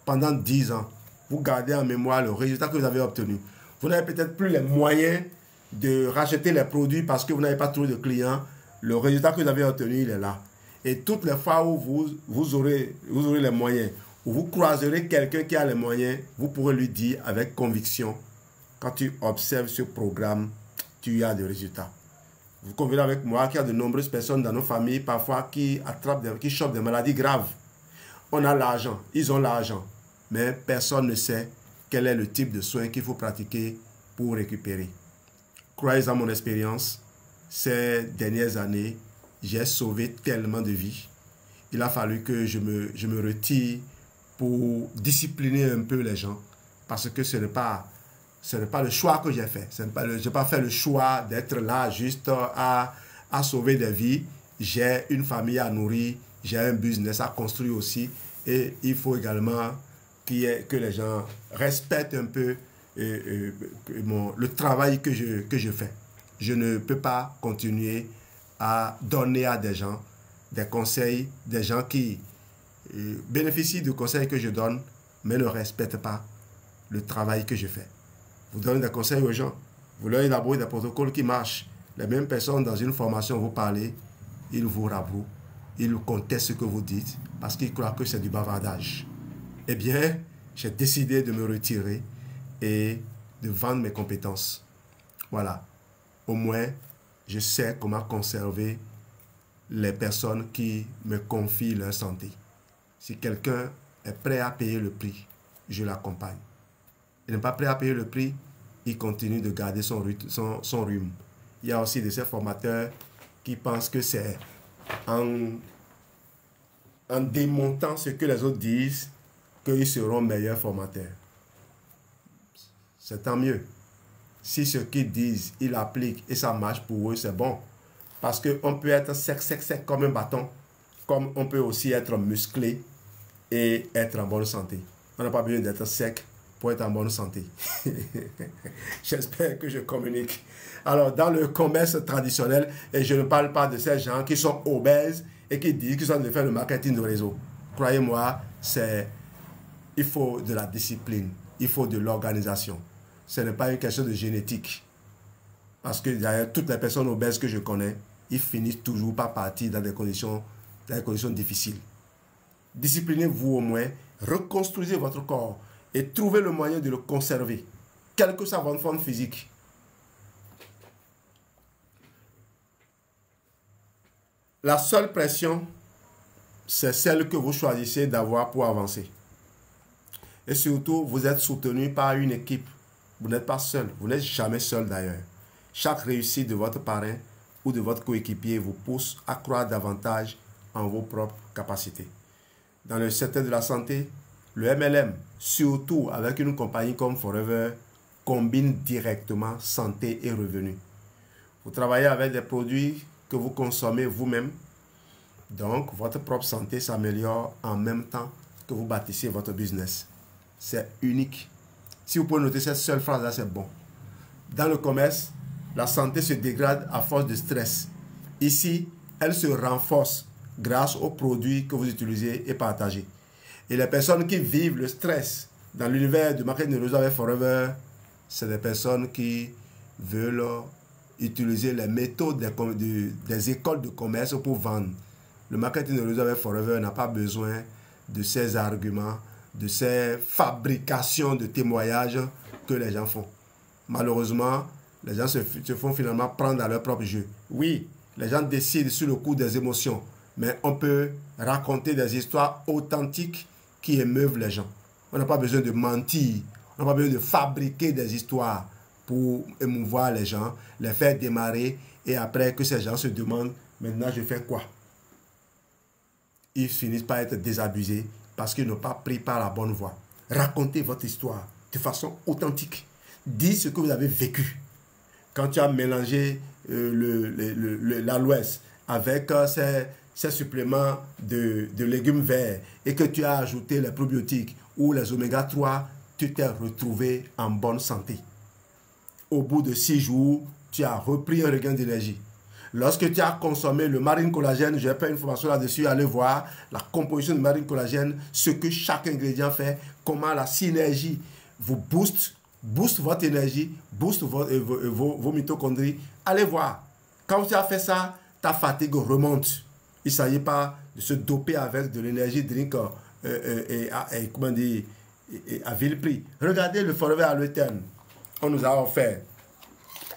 pendant 10 ans. Vous gardez en mémoire le résultat que vous avez obtenu. Vous n'avez peut-être plus les moyens de racheter les produits parce que vous n'avez pas trouvé de clients. Le résultat que vous avez obtenu, il est là. Et toutes les fois où vous aurez les moyens, où vous croiserez quelqu'un qui a les moyens, vous pourrez lui dire avec conviction, quand tu observes ce programme, tu as des résultats. Vous convenez avec moi qu'il y a de nombreuses personnes dans nos familles, parfois, qui chopent des maladies graves. On a l'argent, ils ont l'argent, mais personne ne sait quel est le type de soins qu'il faut pratiquer pour récupérer. Croyez en mon expérience, ces dernières années, j'ai sauvé tellement de vies. Il a fallu que je me retire pour discipliner un peu les gens, parce que ce n'est pas le choix que j'ai fait. Je n'ai pas fait le choix d'être là juste à sauver des vies. J'ai une famille à nourrir, j'ai un business à construire aussi. Et il faut également que les gens respectent un peu le travail que je fais. Je ne peux pas continuer à donner à des gens des conseils, des gens qui bénéficient du conseil que je donne, mais ne respectent pas le travail que je fais. Vous donnez des conseils aux gens, vous leur élaborez des protocoles qui marchent. Les mêmes personnes dans une formation, vous parlez, ils vous rabrouent, ils contestent ce que vous dites parce qu'ils croient que c'est du bavardage. Eh bien, j'ai décidé de me retirer et de vendre mes compétences. Voilà. Au moins, je sais comment conserver les personnes qui me confient leur santé. Si quelqu'un est prêt à payer le prix, je l'accompagne. Il n'est pas prêt à payer le prix, il continue de garder son rhume. Il y a aussi de ces formateurs qui pensent que c'est en démontant ce que les autres disent qu'ils seront meilleurs formateurs. C'est tant mieux. Si ce qu'ils disent, ils appliquent et ça marche pour eux, c'est bon. Parce qu'on peut être sec comme un bâton, comme on peut aussi être musclé et être en bonne santé. On n'a pas besoin d'être sec pour être en bonne santé. J'espère que je communique. Alors, dans le commerce traditionnel, et je ne parle pas de ces gens qui sont obèses et qui disent qu'ils sont en train de faire le marketing de réseau. Croyez-moi, il faut de la discipline, il faut de l'organisation. Ce n'est pas une question de génétique. Parce que derrière toutes les personnes obèses que je connais, ils finissent toujours par partir dans des conditions difficiles. Disciplinez-vous au moins, reconstruisez votre corps et trouvez le moyen de le conserver, quelle que soit votre forme physique. La seule pression, c'est celle que vous choisissez d'avoir pour avancer. Et surtout, vous êtes soutenu par une équipe. Vous n'êtes pas seul. Vous n'êtes jamais seul d'ailleurs. Chaque réussite de votre parrain ou de votre coéquipier vous pousse à croire davantage en vos propres capacités. Dans le secteur de la santé, le MLM, surtout avec une compagnie comme Forever, combine directement santé et revenus. Vous travaillez avec des produits que vous consommez vous-même, donc votre propre santé s'améliore en même temps que vous bâtissez votre business. C'est unique. Si vous pouvez noter cette seule phrase-là, c'est bon. Dans le commerce, la santé se dégrade à force de stress. Ici, elle se renforce grâce aux produits que vous utilisez et partagez. Et les personnes qui vivent le stress dans l'univers du marketing de réseau avec Forever, c'est des personnes qui veulent utiliser les méthodes des écoles de commerce pour vendre. Le marketing de réseau avec Forever n'a pas besoin de ces arguments, de ces fabrications de témoignages que les gens font. Malheureusement, les gens se font finalement prendre à leur propre jeu. Oui, les gens décident sur le coup des émotions, mais on peut raconter des histoires authentiques qui émeuvent les gens. On n'a pas besoin de mentir, on n'a pas besoin de fabriquer des histoires pour émouvoir les gens, les faire démarrer et après que ces gens se demandent Maintenant, je fais quoi? Ils finissent par être désabusés parce qu'ils n'ont pas pris par la bonne voie. Racontez votre histoire de façon authentique. Dites ce que vous avez vécu. Quand tu as mélangé l'aloès avec ces suppléments de légumes verts et que tu as ajouté les probiotiques ou les oméga 3, tu t'es retrouvé en bonne santé. Au bout de 6 jours, tu as repris un regain d'énergie. Lorsque tu as consommé le marine collagène, je vais faire une formation là-dessus, allez voir la composition du marine collagène, ce que chaque ingrédient fait, comment la synergie vous booste votre énergie, booste vos mitochondries. Allez voir. Quand tu as fait ça, ta fatigue remonte. Il ne s'agit pas de se doper avec de l'énergie drink à vil prix. Regardez le forfait à l'Éterne. On nous a offert.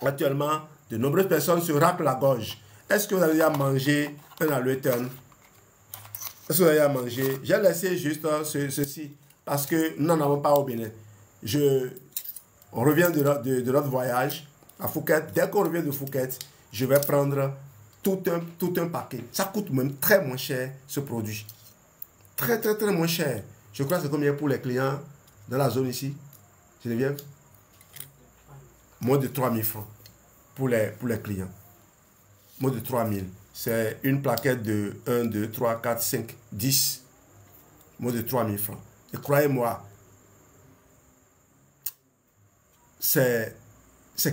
Actuellement, de nombreuses personnes se raclent la gorge. Est-ce que vous avez déjà mangé un aloe-turn? Est-ce que vous avez déjà mangé? J'ai laissé juste ceci parce que nous n'en avons pas au Bénin. On revient de notre voyage à Phuket. Dès qu'on revient de Phuket, je vais prendre tout un paquet. Ça coûte même très moins cher ce produit. Très moins cher. Je crois que c'est combien pour les clients dans la zone ici? Geneviève? Moins de 3 000 francs. Pour les clients. Moins de 3 000. C'est une plaquette de 1, 2, 3, 4, 5, 10. Moins de 3 000 francs. Et croyez-moi, c'est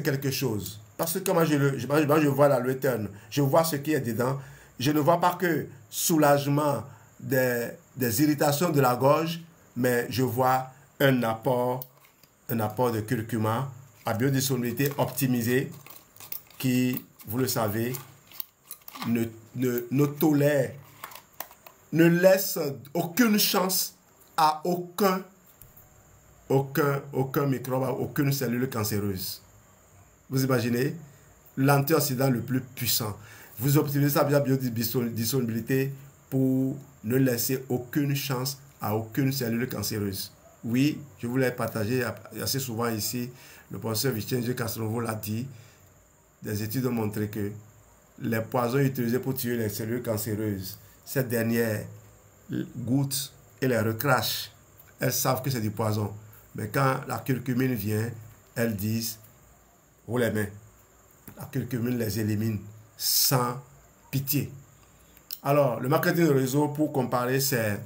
quelque chose. Parce que quand je vois l'aloe-turn, je vois ce qui est dedans. Je ne vois pas que soulagement des irritations de la gorge, mais je vois un apport de curcuma à biodisponibilité optimisée qui, vous le savez, ne tolère, ne laisse aucune chance à aucun microbe, à aucune cellule cancéreuse. Vous imaginez? L'antioxydant le plus puissant. Vous optimisez sa biodisponibilité pour ne laisser aucune chance à aucune cellule cancéreuse. Oui, je vous l'ai partagé assez souvent ici. Le professeur Vincenzo Castronovo l'a dit. Des études ont montré que les poisons utilisés pour tuer les cellules cancéreuses, ces dernières goûtent et les recrachent. Elles savent que c'est du poison. Mais quand la curcumine vient, elles disent, oh les mains, la curcumine les élimine sans pitié. Alors, le marketing de réseau, pour comparer, c'est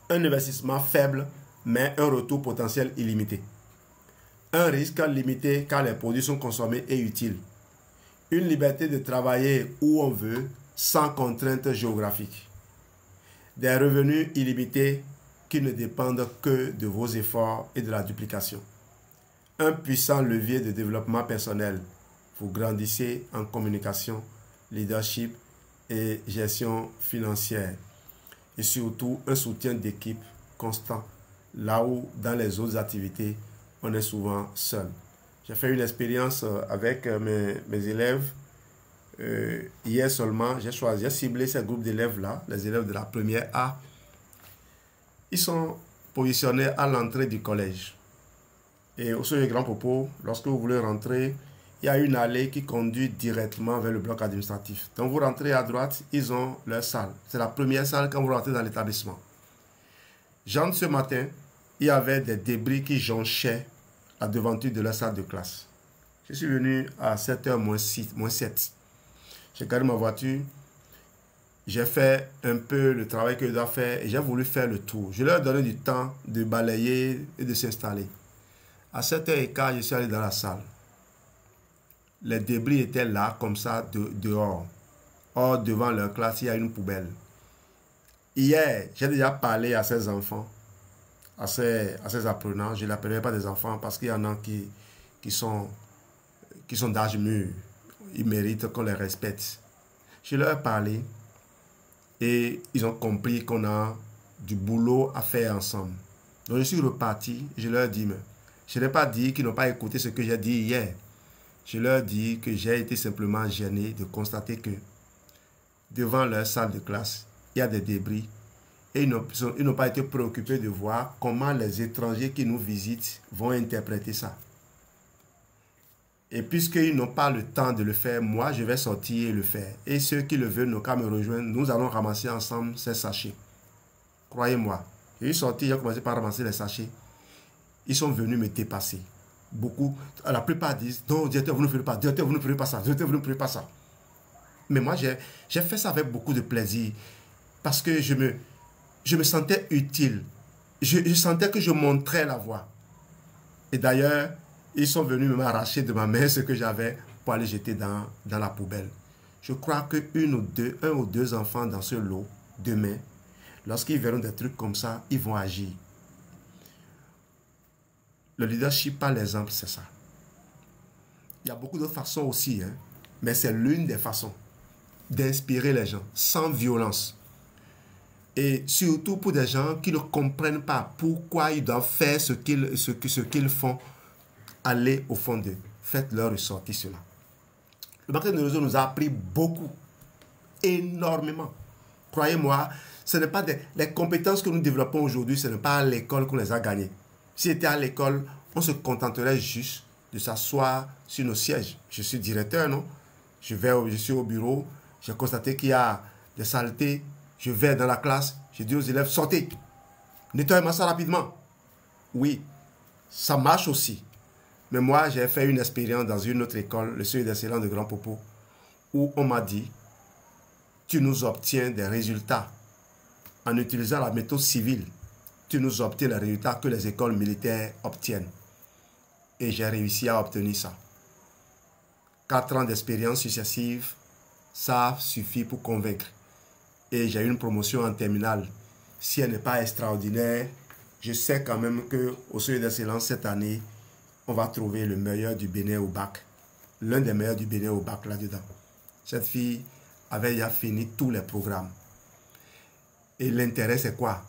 un investissement faible, mais un retour potentiel illimité. Un risque limité car les produits sont consommés et utiles. Une liberté de travailler où on veut, sans contraintes géographiques. Des revenus illimités qui ne dépendent que de vos efforts et de la duplication. Un puissant levier de développement personnel. Vous grandissez en communication, leadership et gestion financière. Et surtout, un soutien d'équipe constant. Là où, dans les autres activités, on est souvent seul. J'ai fait une expérience avec mes élèves. Hier seulement, j'ai ciblé ces groupes d'élèves-là, les élèves de la première A. Ils sont positionnés à l'entrée du collège. Et au Seuil Grand Popo, lorsque vous voulez rentrer, il y a une allée qui conduit directement vers le bloc administratif. Donc vous rentrez à droite, ils ont leur salle. C'est la première salle quand vous rentrez dans l'établissement. J'entre ce matin, il y avait des débris qui jonchaient la devanture de la salle de classe. Je suis venu à 7h moins 7. J'ai garé ma voiture. J'ai fait un peu le travail que je dois faire et j'ai voulu faire le tour. Je leur ai donné du temps de balayer et de s'installer. À 7h15, je suis allé dans la salle. Les débris étaient là, comme ça, dehors. Or, devant leur classe, il y a une poubelle. Hier, j'ai déjà parlé à ces enfants, à ces apprenants. Je ne l'appellerai pas des enfants parce qu'il y en a qui sont d'âge mûr. Ils méritent qu'on les respecte. Je leur ai parlé et ils ont compris qu'on a du boulot à faire ensemble. Donc je suis reparti. Je leur ai dit, mais je n'ai pas dit qu'ils n'ont pas écouté ce que j'ai dit hier. Je leur dis que j'ai été simplement gêné de constater que devant leur salle de classe, il y a des débris et ils n'ont pas été préoccupés de voir comment les étrangers qui nous visitent vont interpréter ça. Et puisqu'ils n'ont pas le temps de le faire, moi, je vais sortir et le faire. Et ceux qui le veulent n'ont qu'à me rejoindre. Nous allons ramasser ensemble ces sachets. Croyez-moi. Je suis sorti, j'ai commencé par ramasser les sachets. Ils sont venus me dépasser. Beaucoup, la plupart disent, non, directeur, vous ne ferez pas. Directeur, vous ne ferez pas ça. Directeur, vous ne ferez pas ça. Mais moi, j'ai fait ça avec beaucoup de plaisir. Parce que je me sentais utile. Je sentais que je montrais la voie. Et d'ailleurs, ils sont venus m'arracher de ma main ce que j'avais pour aller jeter dans la poubelle. Je crois que un ou deux enfants dans ce lot, demain, lorsqu'ils verront des trucs comme ça, ils vont agir. Le leadership par l'exemple, c'est ça. Il y a beaucoup d'autres façons aussi, hein, mais c'est l'une des façons d'inspirer les gens sans violence. Et surtout pour des gens qui ne comprennent pas pourquoi ils doivent faire ce qu'ils font, aller au fond d'eux. Faites-leur ressortir cela. Le marketing de réseau nous a appris beaucoup, énormément. Croyez-moi, ce n'est pas les compétences que nous développons aujourd'hui, ce n'est pas à l'école qu'on les a gagnées. Si c'était à l'école, on se contenterait juste de s'asseoir sur nos sièges. Je suis directeur, non? Je suis au bureau, j'ai constaté qu'il y a des saletés. Je vais dans la classe, je dis aux élèves, sortez, nettoyez-moi ça rapidement. Oui, ça marche aussi. Mais moi, j'ai fait une expérience dans une autre école, le Seuil d'Excellence de Grand Popo, où on m'a dit, tu nous obtiens des résultats en utilisant la méthode civile. Tu nous obtiens les résultats que les écoles militaires obtiennent. Et j'ai réussi à obtenir ça. 4 ans d'expérience successive, ça suffit pour convaincre. Et j'ai eu une promotion en terminale. Si elle n'est pas extraordinaire, je sais quand même qu'au Seuil d'Excellence cette année, on va trouver le meilleur du Bénin au bac. L'un des meilleurs du Bénin au bac là-dedans. Cette fille avait déjà fini tous les programmes. Et l'intérêt, c'est quoi?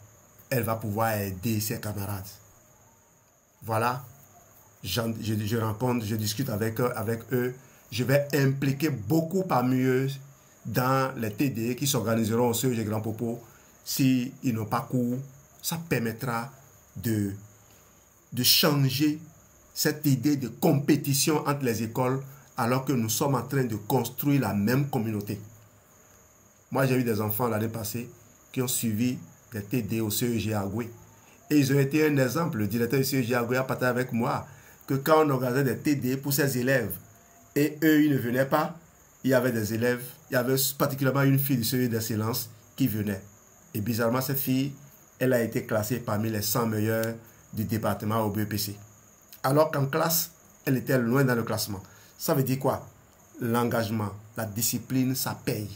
Elle va pouvoir aider ses camarades. Voilà. Je rencontre, je discute avec eux. Je vais impliquer beaucoup parmi eux dans les TD qui s'organiseront au Seuil de Grand Popo. S'ils n'ont pas cours, ça permettra de changer cette idée de compétition entre les écoles alors que nous sommes en train de construire la même communauté. Moi, j'ai eu des enfants l'année passée qui ont suivi des TD au CEG Agoué. Et ils ont été un exemple. Le directeur du CEG Agoué a partagé avec moi que quand on organisait des TD pour ses élèves et eux, ils ne venaient pas, il y avait des élèves, il y avait particulièrement une fille du CEG d'Excellence qui venait. Et bizarrement, cette fille, elle a été classée parmi les 100 meilleurs du département au BEPC. Alors qu'en classe, elle était loin dans le classement. Ça veut dire quoi? L'engagement, la discipline, ça paye.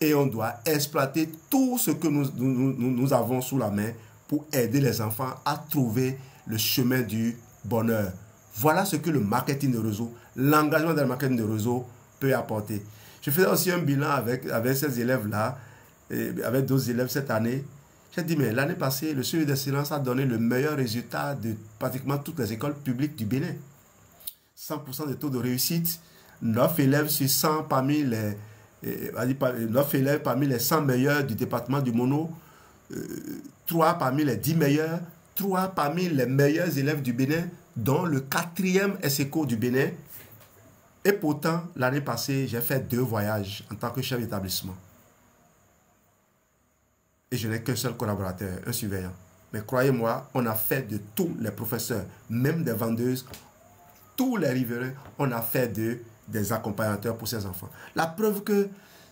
Et on doit exploiter tout ce que nous avons sous la main pour aider les enfants à trouver le chemin du bonheur. Voilà ce que le marketing de réseau, l'engagement dans le marketing de réseau peut apporter. Je faisais aussi un bilan avec ces élèves-là, avec d'autres élèves cette année. J'ai dit, mais l'année passée, le Seuil d'Excellence a donné le meilleur résultat de pratiquement toutes les écoles publiques du Bénin. 100% de taux de réussite, 9 élèves sur 100 parmi les 9 élèves parmi les 100 meilleurs du département du Mono, 3 parmi les 10 meilleurs, 3 parmi les meilleurs élèves du Bénin, dont le 4e SECO du Bénin. Et pourtant, l'année passée, j'ai fait 2 voyages en tant que chef d'établissement. Et je n'ai qu'un seul collaborateur, un surveillant. Mais croyez-moi, on a fait de tous les professeurs, même des vendeuses, tous les riverains, on a fait des accompagnateurs pour ces enfants. La preuve que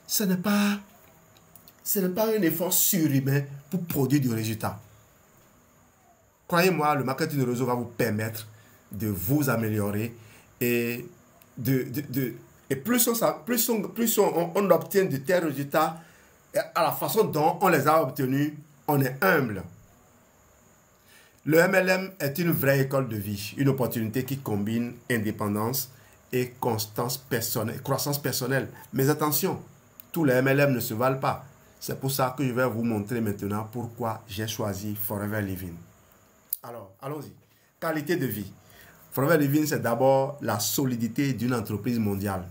ce n'est pas un effort surhumain pour produire du résultat. Croyez-moi, le marketing de réseau va vous permettre de vous améliorer et plus on obtient de tels résultats, à la façon dont on les a obtenus, on est humble. Le MLM est une vraie école de vie, une opportunité qui combine indépendance et croissance personnelle. Mais attention, tous les MLM ne se valent pas. C'est pour ça que je vais vous montrer maintenant pourquoi j'ai choisi Forever Living. Alors, allons-y. Qualité de vie. Forever Living, c'est d'abord la solidité d'une entreprise mondiale.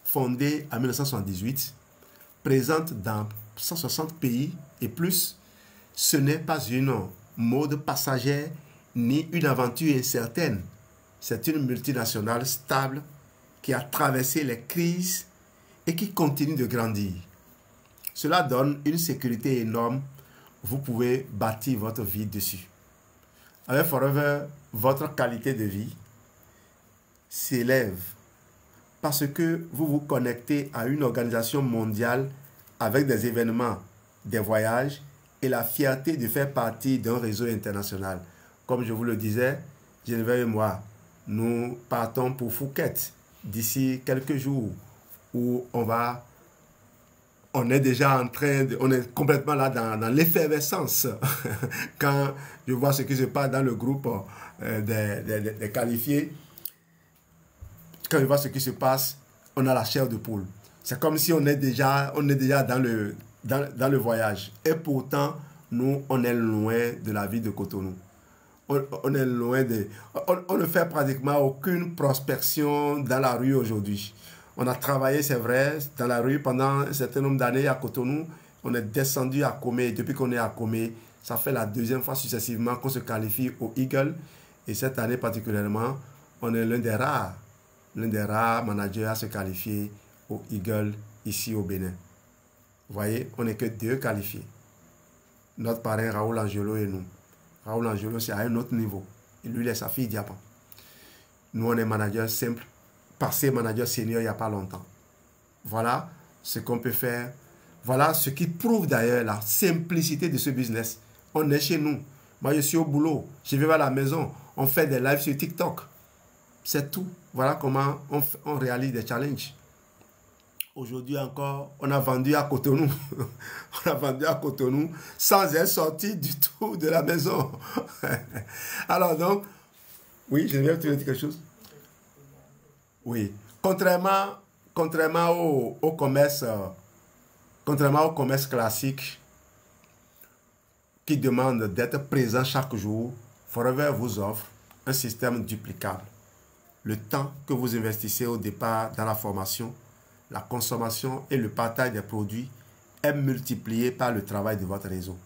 Fondée en 1978, présente dans 160 pays et plus, ce n'est pas une mode passagère ni une aventure incertaine. c'est une multinationale stable qui a traversé les crises et qui continue de grandir. Cela donne une sécurité énorme. Vous pouvez bâtir votre vie dessus. Avec Forever, votre qualité de vie s'élève parce que vous vous connectez à une organisation mondiale avec des événements, des voyages et la fierté de faire partie d'un réseau international. Comme je vous le disais, Geneviève et moi, nous partons pour Phuket d'ici quelques jours où on est déjà en train on est complètement là dans l'effervescence quand je vois ce qui se passe dans le groupe des qualifiés. Quand je vois ce qui se passe, on a la chair de poule. C'est comme si on est déjà dans le voyage. Et pourtant, nous, on est loin de la vie de Cotonou. On est loin on ne fait pratiquement aucune prospection dans la rue aujourd'hui. On a travaillé, c'est vrai, dans la rue pendant un certain nombre d'années à Cotonou. On est descendu à Comé. Depuis qu'on est à Comé, ça fait la deuxième fois successivement qu'on se qualifie au Eagle. Et cette année particulièrement, on est l'un des rares managers à se qualifier au Eagle ici au Bénin. Vous voyez, on n'est que 2 qualifiés. Notre parrain Raoul Angelo et nous. Raoul Angelo, c'est à un autre niveau. Et lui, il est sa fille diamant. Nous, on est manager simple, passé manager senior il n'y a pas longtemps. Voilà ce qu'on peut faire. Voilà ce qui prouve d'ailleurs la simplicité de ce business. On est chez nous. Moi, je suis au boulot. Je vais à la maison. On fait des lives sur TikTok. C'est tout. Voilà comment on réalise des challenges. Aujourd'hui encore, on a vendu à Cotonou. On a vendu à Cotonou sans être sorti du tout de la maison. Alors donc, oui, je viens de te dire quelque chose. Oui. Contrairement au commerce classique qui demande d'être présent chaque jour, Forever vous offre un système duplicable. Le temps que vous investissez au départ dans la formation, la consommation et le partage des produits est multiplié par le travail de votre réseau.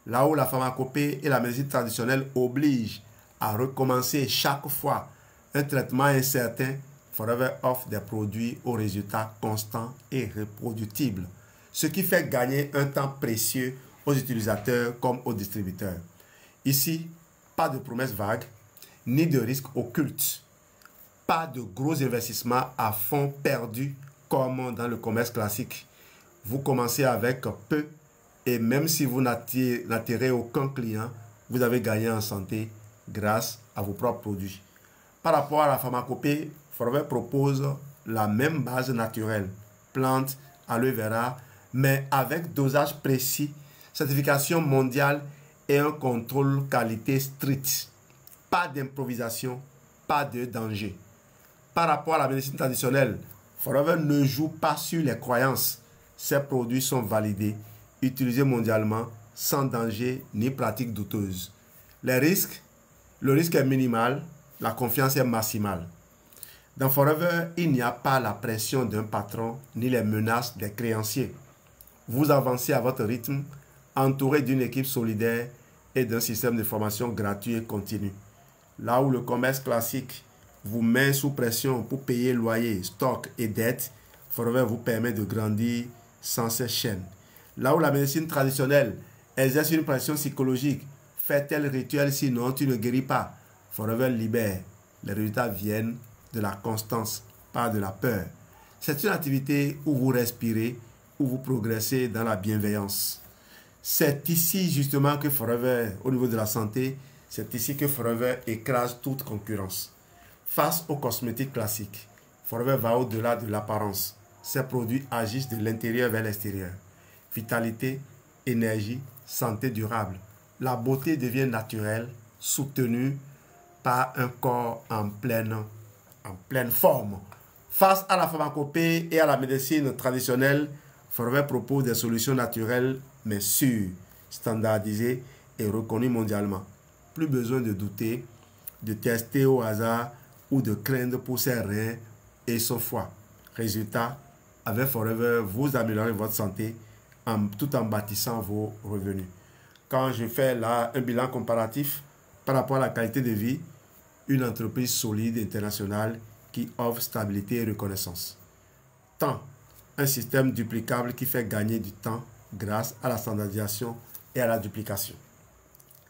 Là où la pharmacopée et la médecine traditionnelle obligent à recommencer chaque fois un traitement incertain, Forever offre des produits aux résultats constants et reproductibles, ce qui fait gagner un temps précieux aux utilisateurs comme aux distributeurs. Ici, pas de promesses vagues, ni de risques occultes, pas de gros investissements à fonds perdus comme dans le commerce classique. Vous commencez avec peu et même si vous n'attirez aucun client, vous avez gagné en santé grâce à vos propres produits. Par rapport à la pharmacopée, Forever propose la même base naturelle, plantes, aloe vera, mais avec dosage précis, certification mondiale et un contrôle qualité strict. Pas d'improvisation, pas de danger. Par rapport à la médecine traditionnelle, Forever ne joue pas sur les croyances. Ces produits sont validés, utilisés mondialement, sans danger ni pratique douteuse. Le risque est minimal, la confiance est maximale. Dans Forever, il n'y a pas la pression d'un patron ni les menaces des créanciers. Vous avancez à votre rythme, entouré d'une équipe solidaire et d'un système de formation gratuit et continu. Là où le commerce classique vous met sous pression pour payer loyer, stock et dettes, Forever vous permet de grandir sans ces chaînes. Là où la médecine traditionnelle exerce une pression psychologique, fais tel rituel sinon tu ne guéris pas, Forever libère. Les résultats viennent de la constance, pas de la peur. C'est une activité où vous respirez, où vous progressez dans la bienveillance. C'est ici justement que Forever, au niveau de la santé, c'est ici que Forever écrase toute concurrence. Face aux cosmétiques classiques, Forever va au-delà de l'apparence. Ces produits agissent de l'intérieur vers l'extérieur. Vitalité, énergie, santé durable. La beauté devient naturelle, soutenue par un corps en pleine forme. Face à la pharmacopée et à la médecine traditionnelle, Forever propose des solutions naturelles mais sûres, standardisées et reconnues mondialement. Plus besoin de douter, de tester au hasard ou de craindre pour ses reins et son foie. Résultat, avec Forever, vous améliorez votre santé tout en bâtissant vos revenus. Quand je fais là un bilan comparatif par rapport à la qualité de vie, une entreprise solide internationale qui offre stabilité et reconnaissance. Temps, un système duplicable qui fait gagner du temps grâce à la standardisation et à la duplication.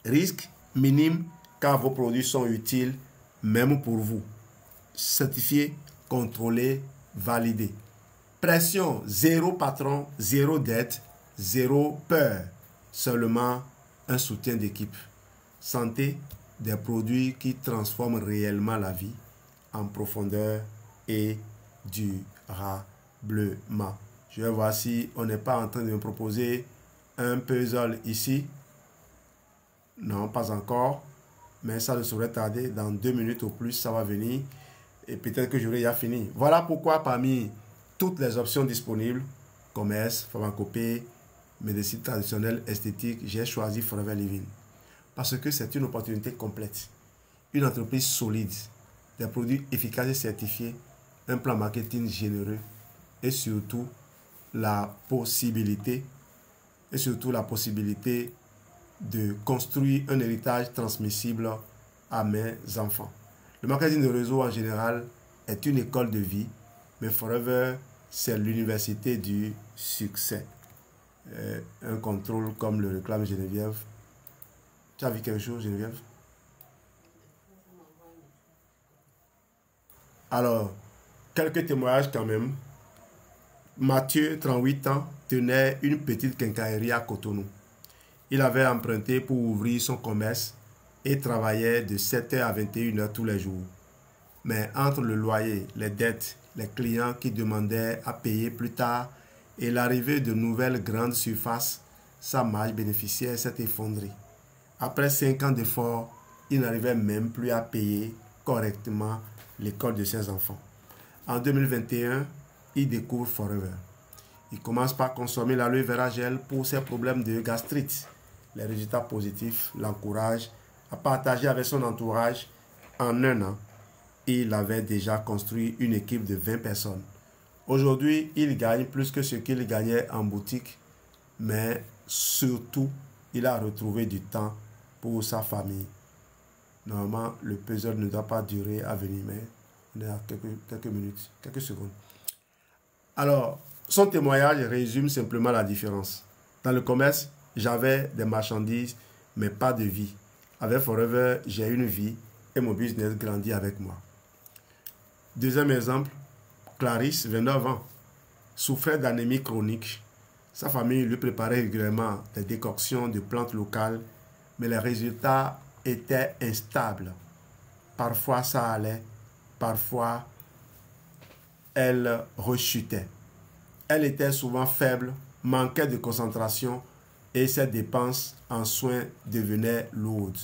Risque minime car vos produits sont utiles même pour vous. Certifié, contrôlé, validé. Pression, zéro patron, zéro dette, zéro peur. Seulement un soutien d'équipe. Santé, des produits qui transforment réellement la vie en profondeur et durablement. Je vais voir si on n'est pas en train de me proposer un puzzle ici. Non, pas encore. Mais ça ne saurait tarder. Dans 2 minutes au plus, ça va venir. Et peut-être que j'aurai déjà fini. Voilà pourquoi parmi toutes les options disponibles, commerce, pharmacopée, médecine traditionnelle, esthétique, j'ai choisi Forever Living. Parce que c'est une opportunité complète. Une entreprise solide, des produits efficaces et certifiés, un plan marketing généreux et surtout la possibilité de construire un héritage transmissible à mes enfants. Le marketing de réseau en général est une école de vie, mais Forever, c'est l'université du succès. Un contrôle comme le réclame Geneviève. Tu as vu quelque chose, Geneviève? Alors, quelques témoignages quand même. Mathieu, 38 ans, tenait une petite quincaillerie à Cotonou. Il avait emprunté pour ouvrir son commerce et travaillait de 7h à 21h tous les jours. Mais entre le loyer, les dettes, les clients qui demandaient à payer plus tard et l'arrivée de nouvelles grandes surfaces, sa marge bénéficiaire s'est effondrée. Après 5 ans d'efforts, il n'arrivait même plus à payer correctement l'école de ses enfants. En 2021, il découvre Forever. Il commence par consommer l'aloe vera gel pour ses problèmes de gastrite. Les résultats positifs l'encouragent à partager avec son entourage. En 1 an, il avait déjà construit une équipe de 20 personnes. Aujourd'hui, il gagne plus que ce qu'il gagnait en boutique, mais surtout, il a retrouvé du temps pour sa famille. Normalement, le puzzle ne doit pas durer à venir, mais on est à quelques minutes, quelques secondes. Alors, son témoignage résume simplement la différence. Dans le commerce, j'avais des marchandises, mais pas de vie. Avec Forever, j'ai une vie et mon business grandit avec moi. Deuxième exemple, Clarisse, 29 ans, souffrait d'anémie chronique. Sa famille lui préparait régulièrement des décoctions de plantes locales, mais les résultats étaient instables. Parfois ça allait, parfois elle rechutait. Elle était souvent faible, manquait de concentration et ses dépenses en soins devenaient lourdes.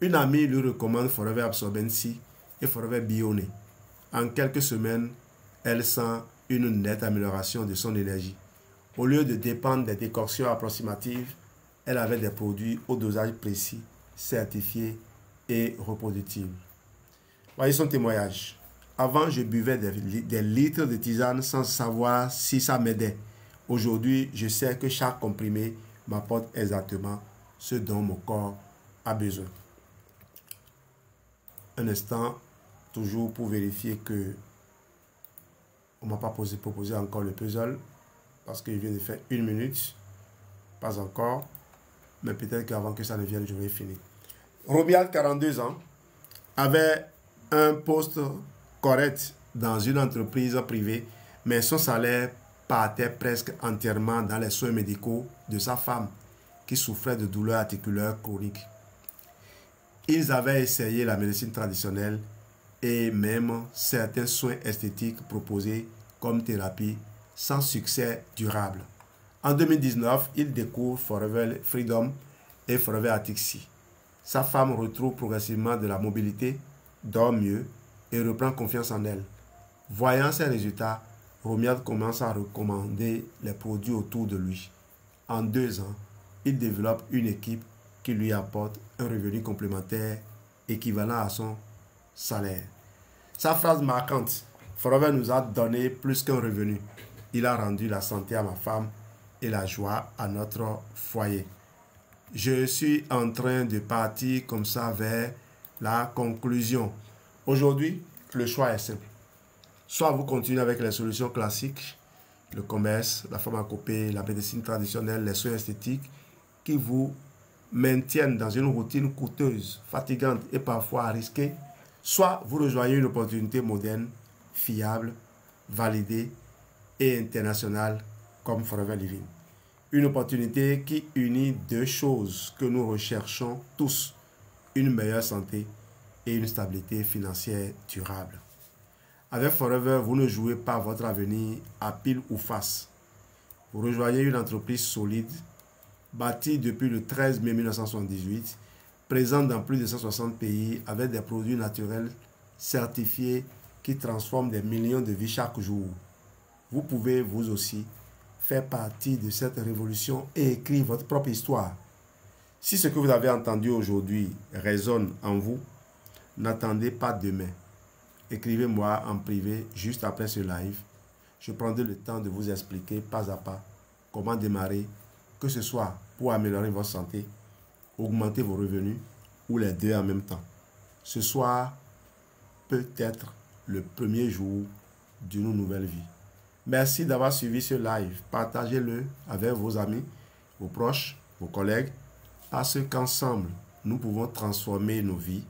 Une amie lui recommande Forever Absorbency et Forever Bionné. En quelques semaines, elle sent une nette amélioration de son énergie. Au lieu de dépendre des décoctions approximatives, elle avait des produits au dosage précis, certifiés et reproductibles. Voyez son témoignage. Avant, je buvais des litres de tisane sans savoir si ça m'aidait. Aujourd'hui, je sais que chaque comprimé m'apporte exactement ce dont mon corps a besoin. Un instant, toujours pour vérifier que on ne m'a pas proposé encore le puzzle, parce qu'il vient de faire 1 minute. Pas encore, mais peut-être qu'avant que ça ne vienne, je vais finir. Robial, 42 ans, avait un poste correct dans une entreprise privée, mais son salaire partait presque entièrement dans les soins médicaux de sa femme, qui souffrait de douleurs articulaires chroniques. Ils avaient essayé la médecine traditionnelle et même certains soins esthétiques proposés comme thérapie sans succès durable. En 2019, il découvre Forever Freedom et Forever Atixi. Sa femme retrouve progressivement de la mobilité, dort mieux et reprend confiance en elle. Voyant ces résultats, Romiad commence à recommander les produits autour de lui. En 2 ans, il développe une équipe qui lui apporte un revenu complémentaire équivalent à son salaire. Sa phrase marquante, Forever nous a donné plus qu'un revenu. Il a rendu la santé à ma femme et la joie à notre foyer. Je suis en train de partir comme ça vers la conclusion. Aujourd'hui, le choix est simple. Soit vous continuez avec les solutions classiques, le commerce, la pharmacopée, la médecine traditionnelle, les soins esthétiques, qui vous maintiennent dans une routine coûteuse, fatigante et parfois risquée, soit vous rejoignez une opportunité moderne, fiable, validée et internationale comme Forever Living. Une opportunité qui unit deux choses que nous recherchons tous, une meilleure santé et une stabilité financière durable. Avec Forever, vous ne jouez pas votre avenir à pile ou face. Vous rejoignez une entreprise solide, bâtie depuis le 13 mai 1978, présente dans plus de 160 pays avec des produits naturels certifiés qui transforment des millions de vies chaque jour. Vous pouvez, vous aussi, faire partie de cette révolution et écrire votre propre histoire. Si ce que vous avez entendu aujourd'hui résonne en vous, n'attendez pas demain. Écrivez-moi en privé juste après ce live. Je prendrai le temps de vous expliquer pas à pas comment démarrer, que ce soit pour améliorer votre santé, augmenter vos revenus ou les deux en même temps. Ce soir peut être le premier jour d'une nouvelle vie. Merci d'avoir suivi ce live. Partagez-le avec vos amis, vos proches, vos collègues, parce qu'ensemble, nous pouvons transformer nos vies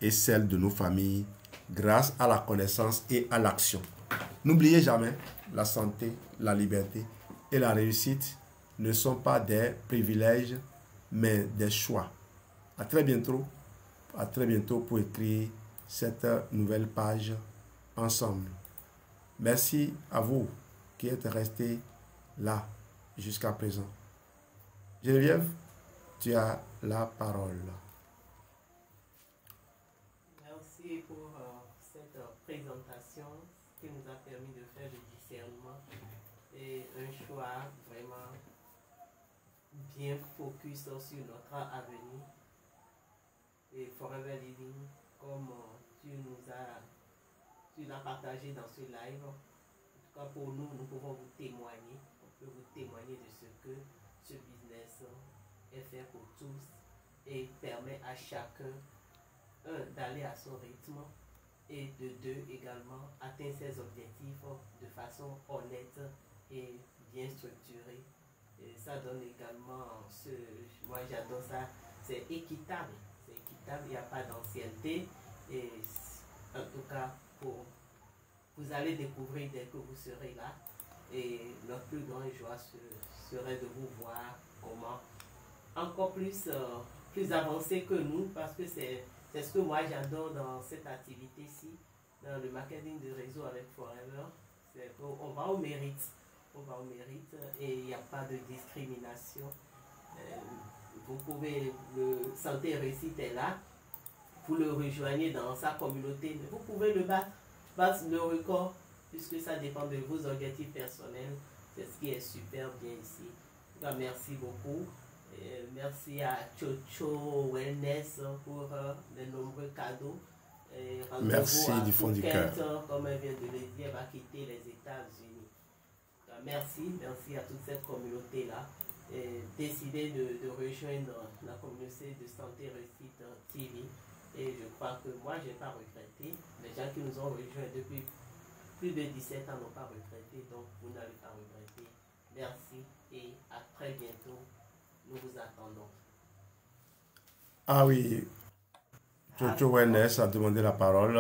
et celles de nos familles grâce à la connaissance et à l'action. N'oubliez jamais, la santé, la liberté et la réussite ne sont pas des privilèges, mais des choix. À très bientôt pour écrire cette nouvelle page ensemble. Merci à vous qui êtes restés là jusqu'à présent. Geneviève, tu as la parole.
Merci pour cette présentation qui nous a permis de faire le discernement et un choix vraiment bien focus sur notre avenir. Et Forever Living, comme tu l'as partagé dans ce live, en tout cas pour nous, nous pouvons vous témoigner, on peut vous témoigner de ce que ce business est fait pour tous et permet à chacun, un, d'aller à son rythme et de deux, également, atteindre ses objectifs de façon honnête et bien structurée. Et ça donne également moi j'adore ça, c'est équitable, il n'y a pas d'ancienneté et en tout cas, vous allez découvrir dès que vous serez là et notre plus grande joie serait de vous voir comment encore plus avancé que nous, parce que c'est ce que moi j'adore dans cette activité-ci, dans le marketing de réseau avec Forever, c'est qu'on va au mérite. On va au mérite et il n'y a pas de discrimination. Vous pouvez, le Santé et Réussite est là, vous le rejoignez dans sa communauté, vous pouvez le battre le record, puisque ça dépend de vos objectifs personnels. C'est ce qui est super bien ici. Donc, merci beaucoup. Merci à Chocho Wellness pour les nombreux cadeaux.
Merci du fond du cœur.
Comme elle vient de le dire, elle va quitter les États-Unis. Merci à toute cette communauté-là. Décidez de rejoindre la communauté de Santé Réussite TV. Et je crois que moi, je n'ai pas regretté. Les gens qui nous ont rejoints depuis plus de 17 ans n'ont pas regretté. Donc, vous n'allez pas regretter. Merci et à très bientôt. Nous vous attendons.
Ah oui, Jojo Wellness a demandé la parole.